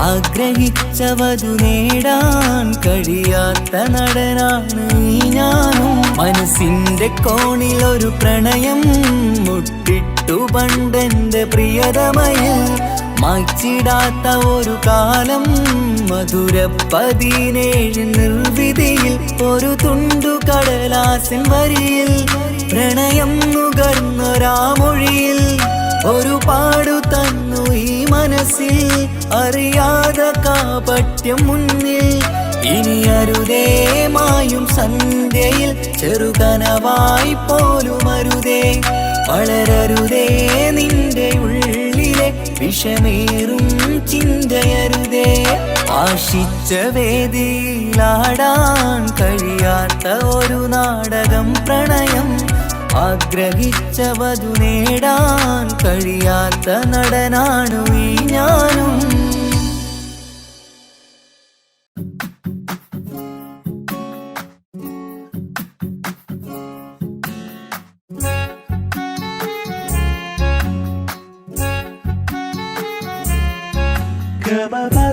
ആഗ്രഹിച്ച വധു നേടാൻ കഴിയാത്ത നടനാണ് ഈ ഞാനും. മനസ്സിന്റെ കോണിലൊരു പ്രണയം മുട്ടിട്ടു പണ്ടെന്റെ പ്രിയതമയിൽ, മായ്ച്ചിടാത്ത ഒരു കാലം മധുര 17 നിർവിധിയിൽ. ഒരു തുണ്ടു കടലാസിൻ വരിയിൽ പ്രണയം നുകർന്നൊരാമൊഴിയിൽ, ഒരു പാടു തന്നു ഈ മനസ്സിൽ അറിയാതെ കാപട്യം മുന്നിൽ. ഇനി അരുതേ മായും സന്ധ്യയിൽ ചെറുകനവായി പോലും അരുതേ, വളരരുതേ നിന്റെ ഉള്ളിലെ വിഷമേറും ചിന്തയരുതേ. ആശിച്ച വേദിയിലാടാൻ കഴിയാത്ത ഒരു നാടകം പ്രണയം, ആഗ്രഹിച്ച വധു നേടാൻ കഴിയാത്ത നടനാണു ഈ ഞാനും.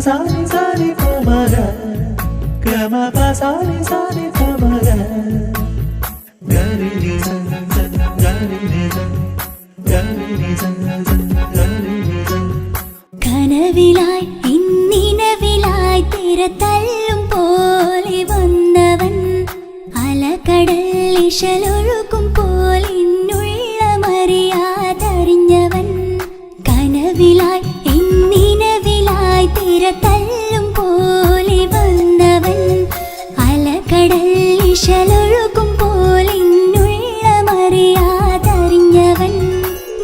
സാനി സാനി പമഗ ഗമ പസാനി സാനി പമഗ ഗരി നി സ ഗരി നി സ ഗരി നി സ ഗരി നി സ. കനവിലായി ഇന്നിനവിലായി തിരതല്ലും പോലെ വന്നവൻ അലകടൽ ഇശലൊഴുകും പോലിന്നുള്ളമറിയാതറിഞ്ഞവൻ. കനവിലായി ഇന്നിനവിലായി തിരതല്ലും പോലെ വന്നവൻ അലകടൽ ഇശലൊഴുകും പോലിന്നുള്ളമറിയാതറിഞ്ഞവൻ.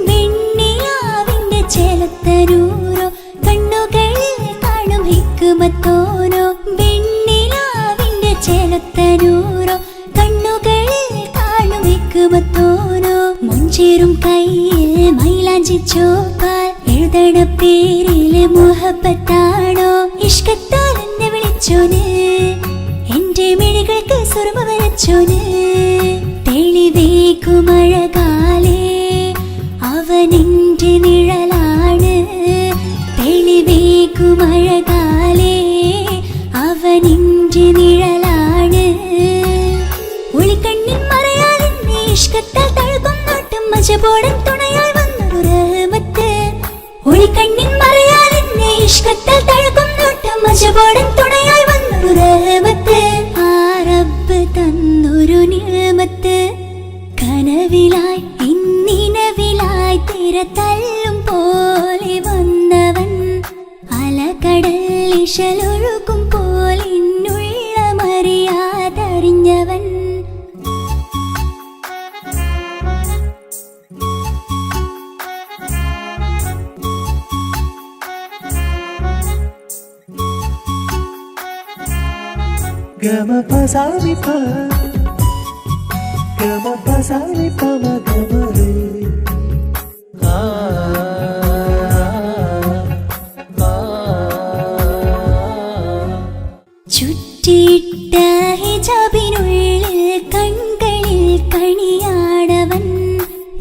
വെണ്ണിലാവിന്റെ ചേലത്തരൂരോ കണ്ണുകളിൽ കാണും ഹിക്കുമത്തോനോ. വെണ്ണിലാവിന്റെ ചേലത്തരൂരോ കണ്ണുകളിൽ കാണും ഹിക്കുമത്തോനോ. മുഞ്ചേറും കയ്യിൽ മൈലാഞ്ചി ചോപ്പാൽ എഴുതണ പേരില് മുഹബത്താണോ. ഇഷ്കത്താൽ എന്നെ വിളിച്ചോന് എന്റെ മിഴികൾക്ക് സുറുമ വരച്ചോന്. തെളിവേക്കുമഴകാലേ അവനെന്റെ നിഴലാണ്. തെളിവേക്കുമഴകാലേ അവനെന്റെ നിഴലാണ്. ഒളിക്കണ്ണിൻ മറയാൽ എന്നെ ഇഷ്കത്താൽ തഴുകും നോട്ടം മജബോടൻ തുണയായി വന്നൊരു റഹ്മത്ത്. ഒളിക്കണ്ണിൻ മറയാൽ എന്നെ ഇഷ്കത്താൽ തഴുകും നോട്ടം മജബോടൻ തുണയായി വന്നൊരു റഹ്മത്ത്. ആ റബ്ബ് തന്നൊരു നിഅമത്ത്. കനവിലായി ഇന്നിനവിലായി തിരതല്ലും പോലെ വന്നവൻ അലകടൽ ഇശലൊഴുകും പോലിന്നുള്ളമറിയാതറിഞ്ഞവൻ. ഗമ പസാനി പ ഗമ പസാനി പമ ഗമ രേ. ആ ചുറ്റിയിട്ട ഹിജാബിനുള്ളിൽ കൺകളിൽ കണിയാടവൻ.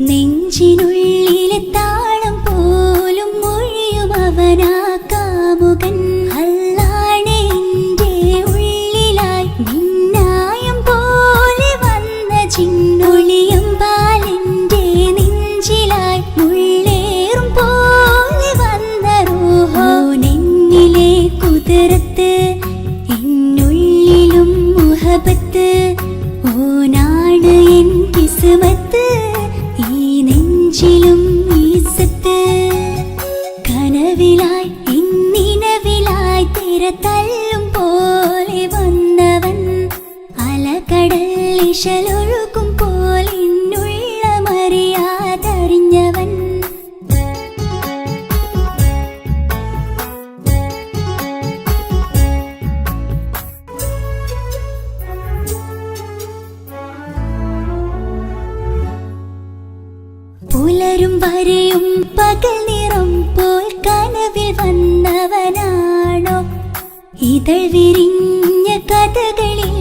നെഞ്ചിനുള്ളിലെ താളം പോലും മൊഴിയും അവനാ കാമുകൻ. അല്ലാണെ എന്റെ ഉള്ളിലായി മിന്നായം പോലെ വന്ന ചിന്നൊളിയും പാലെന്റെ നെഞ്ചിലായി മുള്ളേറും പോലെ വന്ന റൂഹോ. നെന്നിലെ കുതിരത്ത് എന്നുള്ളിലും മുഹബത്ത്. ഓനാണ് എൻ കിസ്മത്ത് ഈ നെഞ്ചിലും ഈസത്ത്. കനവിലായി ഇന്നിനവിലായി തിരതല്ലും പോലെ വന്നവൻ അലകടൽ ഇശലൊഴുകും പോലിന്നുള്ളമറിയാതറിഞ്ഞവൻ. പുലരും വരെയും പകൽ നിറം പോൽ കനവിൽ വന്നവനാണോ. ഇതൾ വിരിഞ്ഞ കഥകളിൽ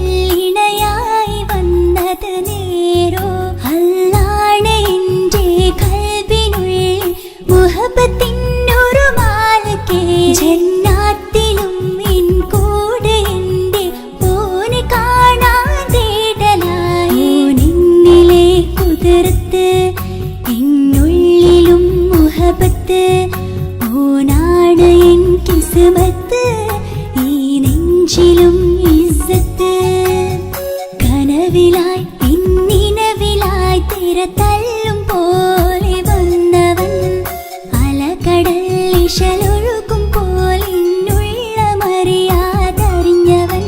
ഇണയായി വന്നത് നേരോ. അല്ലാണെ എന്റെ കൽബിനുള്ളിൽ മുഹബത്തിനൊരു മാലക്കേ. ജന്നാത്തിലും എൻ കൂടെ എന്റെ ഓനെ കാണാൻ തേടലായി. നിന്നിലെ കുതിരത്ത് എന്നുള്ളിലും മുഹബത്ത്. ഓനാണ് എൻ കിസ്മത്ത് ഈ നെഞ്ചിലും ഇസ്സത്ത്. കനവിലായി ഇന്നിനവിലായി തിരതല്ലും പോലെ വന്നവൻ അലകടൽ ഇശലൊഴുകും പോലിന്നുള്ളമറിയാതറിഞ്ഞവൻ.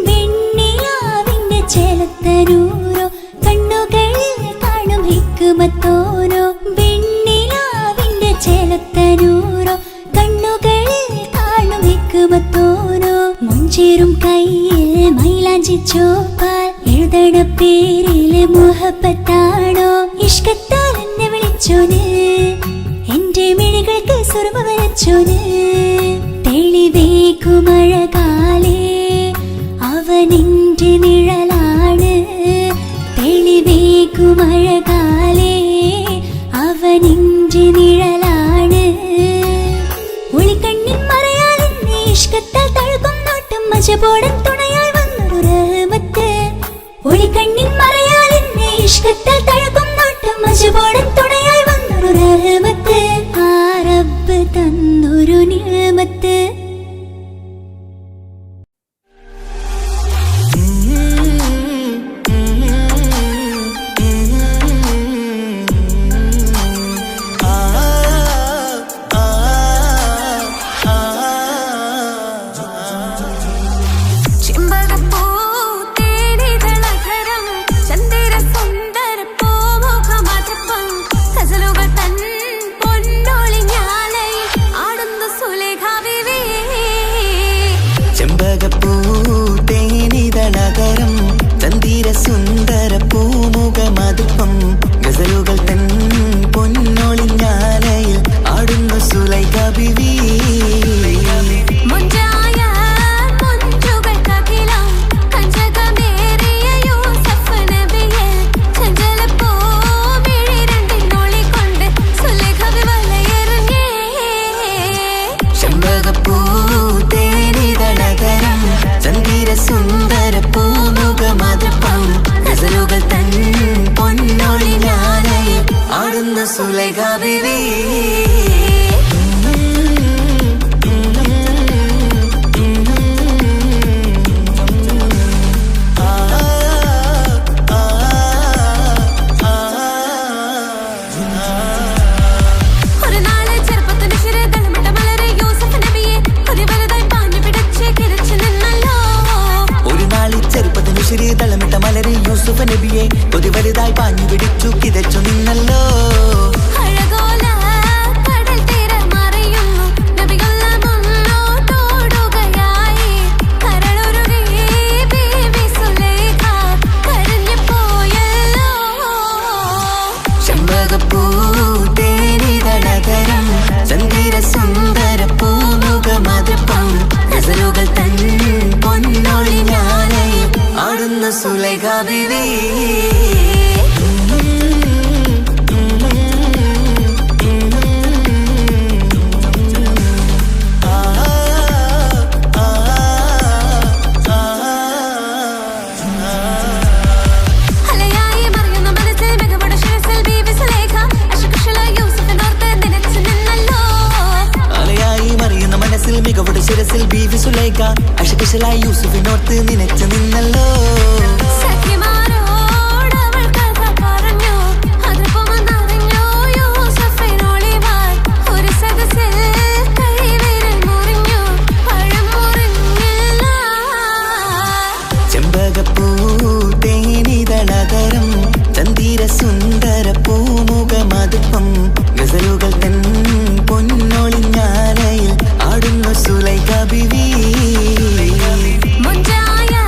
വെണ്ണിലാവിന്റെ ചേലത്തരൂരോ കണ്ണുകളിൽ കാണും ഹിക്കുമത്തോനോ. വെണ്ണിലാവിന്റെ ചേലത്തരൂരോ കണ്ണുകളിൽ കാണും ഹിക്കുമത്തോനോ. മുഞ്ചേറും കയ്യിൽ മൈലാഞ്ചി ചോപ്പാൽ എഴുതണ പേരില് മുഹബത്താണോ. ഇഷ്കത്താൽ എന്നെ വിളിച്ചോന് എന്റെ മിഴികൾക്ക് സുറുമ വരച്ചോന്. തെളിവേക്കുമഴകാലേ അവനെന്റെ നിഴലാണ്. തെളിവേക്കുമഴകാലേ അവനെന്റെ നിഴലാണ്. ഒളിക്കണ്ണിൻ മറയാൽ എന്നെ മഷപോടൻ തുണയായി വന്നൊരു റഹ്മത്ത് ഒളിക്കണ്ണിൻ മറയാൽ എന്നെ ഇഷ്കത്താൽ തഴുകും നോട്ടം മഷപോടൻ തുണയായി വന്നൊരു റഹ്മത്ത് ആ റബ്ബ് തന്നൊരു നിഅമത്ത് സുന്ദര പൂമുഖമതുപ്പം ഗസലുകൾ തൻ പൊന്നൊളിഞ്ഞാലയിൽ ആടുന്ന സുലൈഖ ബീവി ചെമ്പകപ്പൂ തേനിതളകരം ചന്ദിര സുന്ദര പൂമുഖമതുപ്പം ഗസലുകൾ തൻ പൊന്നൊളിഞ്ഞാലയിൽ ആടുന്ന സുലൈഖ ബീവി തളമിട്ട മലരെ യൂസുഫ് നബിയെ കൊതി വലുതായി പാഞ്ഞു പിടിച്ചു കിതച്ചു നിന്നല്ലോ ചെമ്പകപ്പൂ തേനിതളകരം ചന്ദിര സുന്ദര പൂമുഖമതുപ്പം ഗസലുകൾ തൻ പൊന്നൊളിഞ്ഞാലയിൽ ആടുന്ന സുലൈഖ ബീവി മികവുടെ ശിരസിൽ ബീവി സുലൈഖ അശകിശലായി യൂസുഫിനോർത്ത് നിനച്ചു നിന്നല്ലോ ചെമ്പകപ്പൂ തേനിതളകരം ചന്ദിര സുന്ദര പൂമുഖമതുപ്പം ഗസലുകൾ തൻ പൊന്നൊളിഞ്ഞാലയിൽ ആടുന്ന സുലൈഖ ബീവി മുഞ്ചായ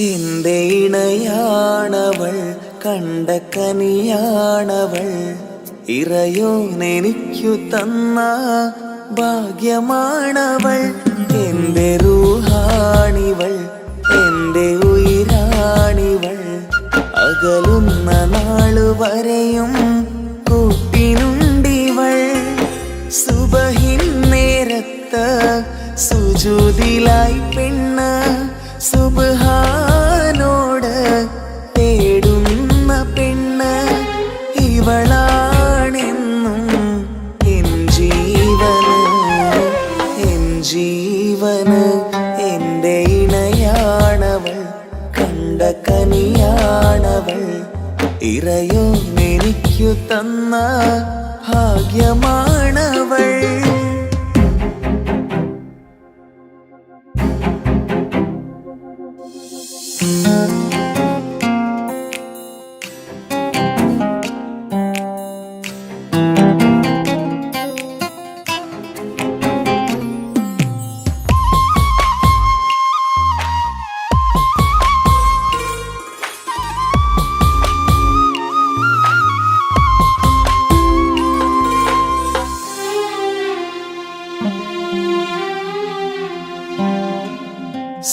എന്റെ ഇണയാണവൾ, കണ്ട കനിയാണവൾ, ഇറയോനെനിക്കു തന്ന ഭാഗ്യമാണവൾ. എന്റെ റൂഹാണിവൾ, എന്റെ ഉയിരാണിവൾ, അകലുന്ന നാളു വരെയും കൂട്ടിനുണ്ടിവൾ. സുബഹിൻ നേരത്ത് സുജൂദിലായി പെണ്ണ് സുബ്ഹാനോട് തേടുന്ന പെണ്ണ് ഇവളാണെന്നും എൻ ജീവന്, എൻ ജീവന്. എന്റെ ഇണയാണവൾ, കണ്ട കനിയാണവൾ, ഇറയോനെനിക്കു തന്ന ഭാഗ്യമാണവൾ.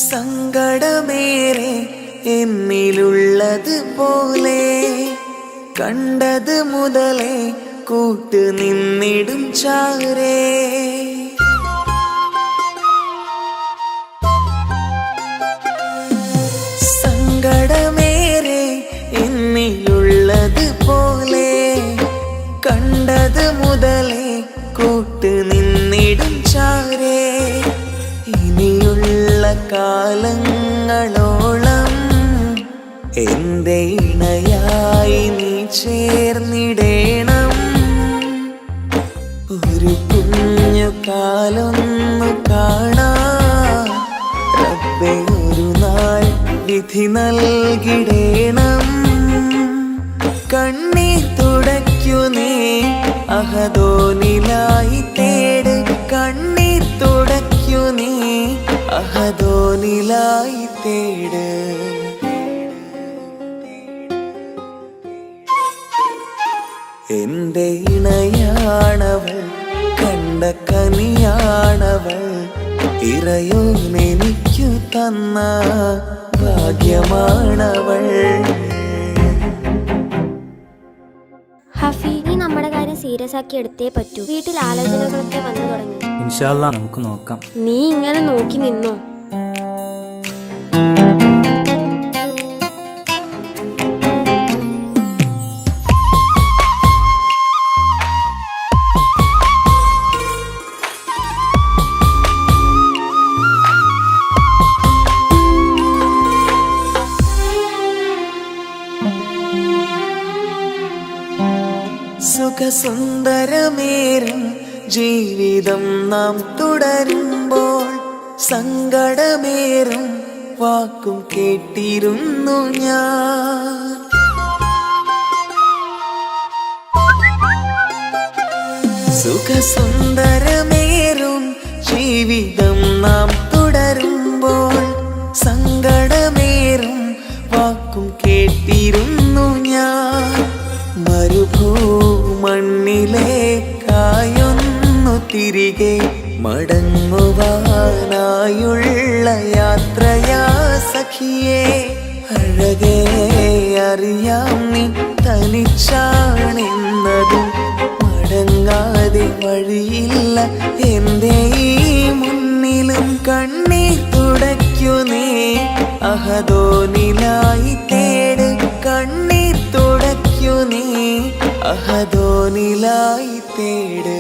സങ്കടമേറെ എന്നിലുള്ളത് പോലെ കണ്ടത് മുതലേ കൂട്ട് നിന്നിടും ചാരേ. സങ്കടമേറെ എന്നിലുള്ളത് പോലെ കണ്ടത് മുതലേ കൂട്ട് നിന്നിടും ചാരേ. ഇനിയുള്ള കാലങ്ങളോളം എന്റെ ഇണയായി നീ ചേർന്നിടേണം. ഒരു കുഞ്ഞു കാലൊന്നു കാണാൻ റബ്ബേ ഒരു നാൾ വിധി നൽകിടേണം. കണ്ണീർ തുടയ്ക്കു നീ അഹദോനിലായി തേട്, കണ്ണീർ തുടയ്ക്കു നീ അഹദോനിലായി തേട്. എന്റെ ഇണയാണവൾ, കണ്ട കനിയാണവൾ, ഇറയോനെനിക്കു തന്ന ഭാഗ്യമാണവൾ. ഹഫി, നീ നമ്മുടെ കാര്യം സീരിയസ് ആക്കി എടുത്തേ പറ്റൂ. വീട്ടിൽ ആലോചനകളൊക്കെ വന്നു തുടങ്ങി. ഇൻഷാ അല്ലാഹ് നമുക്ക് നോക്കാം. നീ ഇങ്ങനെ നോക്കി നിന്നോ? സുഖസുന്ദരമേറും ജീവിതം നാം തുടരുമ്പോൾ സങ്കടമേറും വാക്കും കേട്ടിരുന്നു ഞാൻ. സുഖസുന്ദരമേറും ജീവിതം നാം തുടരുമ്പോൾ സങ്കടമേറും വാക്കും കേട്ടിരുന്നു ഞാൻ. മരുഭൂമണ്ണിലേക്കായൊന്നു തിരികെ മടങ്ങുവാനായുള്ള യാത്രയാ സഖിയേ. അഴകേ അറിയാം നീ തനിച്ചാണെന്നതും മടങ്ങാതെ വഴിയില്ല എന്റെ ഈ മുന്നിലും. കണ്ണീർ തുടയ്ക്കു നീ അഹദോനിലായി തേട്, കണ്ണീർ തുടയ്ക്കു നീ അഹദോനിലായി തേട്.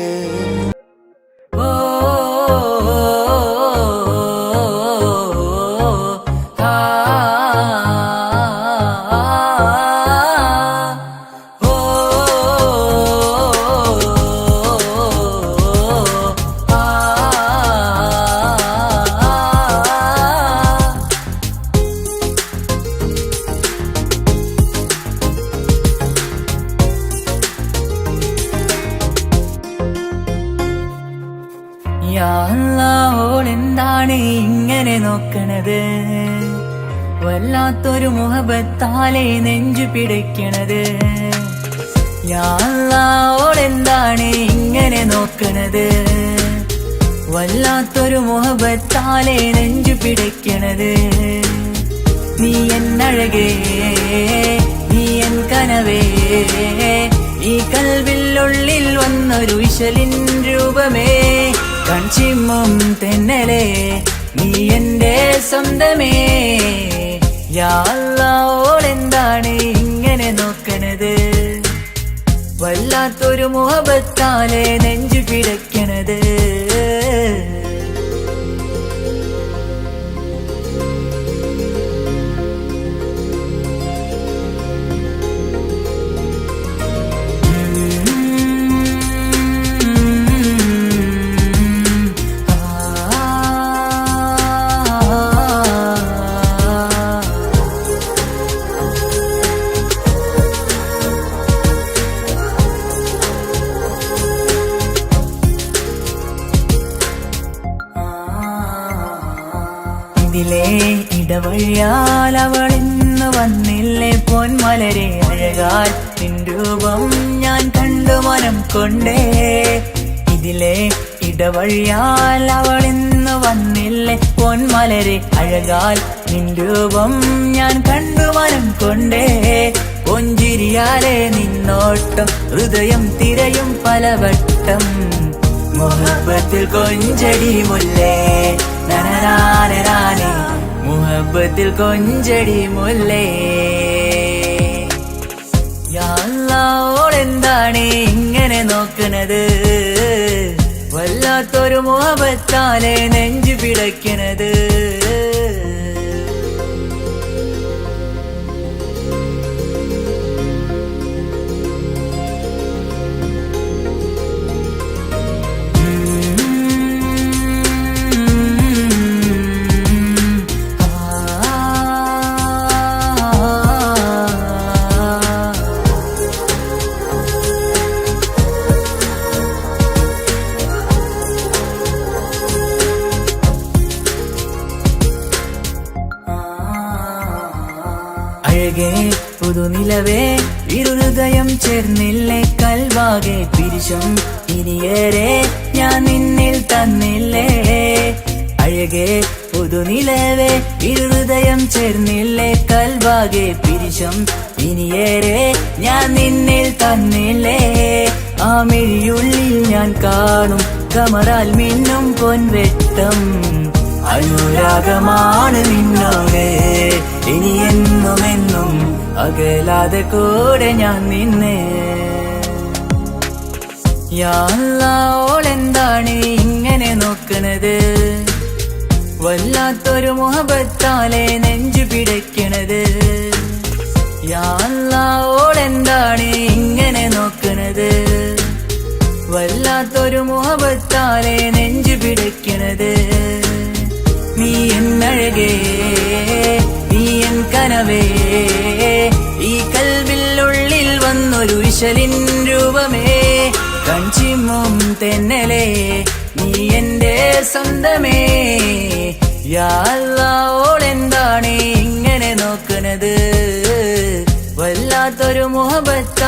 യാ അല്ലാഹ്, ഓളെന്താണ് ഇങ്ങനെ നോക്കണത്? വല്ലാത്തൊരു മുഹബത്താലെ നെഞ്ചു പിടയ്ക്കണത്. യാ അല്ലാ ഓളെന്താണ് ഇങ്ങനെ നോക്കണത്? വല്ലാത്തൊരു മുഹബത്താലെ നെഞ്ചു പിടയ്ക്കണത്. നീ എന്നഴകേ, നീ എൻ കനവേ, ഈ കൽവിനുള്ളിൽ വന്നൊരു ഇശലിൻ രൂപമേ, കൺചിമ്മും തെന്നലേ, നീ എന്റെ സ്വന്തമേ. യാ അല്ലാ ഓളെന്താണ് ഇങ്ങനെ നോക്കണത്? വല്ലാത്തൊരു മുഹബത്താലെ നെഞ്ചു പിടയ്ക്കണത്. ഇതിലെ ഇടവഴിയാൽ അവളിന്ന് വന്നില്ലേ പൊന്മലരെ അഴകാൽ നിൻ രൂപം ഞാൻ കണ്ടു മനം കൊണ്ടേ. ഇതിലെ ഇടവഴിയാൽ അവളിന്ന് വന്നില്ലേ പൊന്മലരെ അഴകാൽ നിൻ രൂപം ഞാൻ കണ്ടു മനം കൊണ്ടേ. പൊഞ്ചിരിയാലെ നിന്നോട്ടം ഹൃദയം തിരയും പലവട്ടം, മുഹബത്തിൽ കൊഞ്ചടി മുല്ലേ നനനാനേ, മുഹബത്തിൽ കൊഞ്ചടി മുല്ലേ. യാ അല്ലാ ഓളെന്താണ് ഇങ്ങനെ നോക്കണത്? വല്ലാത്തൊരു മുഹബത്താലെ നെഞ്ചു പിടയ്ക്കണത്. അഴകേ പുതുനിലവേ ഇരുഹൃദയം ചേർന്നില്ലേ കൽവാകെ പിരിശം ഇനിയേറെ ഞാൻ നിന്നിൽ തന്നില്ലേ. അഴകേ പുതുനിലവേ ഇരുഹൃദയം ചേർന്നില്ലേ കൽവാകെ പിരിശം ഇനിയേറെ ഞാൻ നിന്നിൽ തന്നില്ലേ. ആ മിഴിയുള്ളിൽ ഞാൻ കാണും കമറാൽ മിന്നും പൊൻവെട്ടം, അനുരാഗമാണ് നിന്നോട് ഇനി എന്നുമെന്നും അകലാതെ കൂടെ ഞാൻ നിന്നെ. യാ അല്ലാ ഓളെന്താണ് ഇങ്ങനെ നോക്കണത്? വല്ലാത്തൊരു മുഹബത്താലെ നെഞ്ചു പിടയ്ക്കണത്. യാ അല്ലാ ഓളെന്താണ് ഇങ്ങനെ നോക്കണത്? വല്ലാത്തൊരു മുഹബത്താലെ നെഞ്ചു പിടയ്ക്കണത്. നീ എന്നഴകേ, നീ എൻ കനവേ, ഈ കൽവിനുള്ളിൽ വന്നൊരു ഇശലിൻ രൂപമേ, കൺചിമ്മും തെന്നലേ, നീ എന്റെ സ്വന്തമേ. യാ അല്ലാ ഓളെന്താണ് ഇങ്ങനെ നോക്കണത്? വല്ലാത്തൊരു മുഹബത്ത്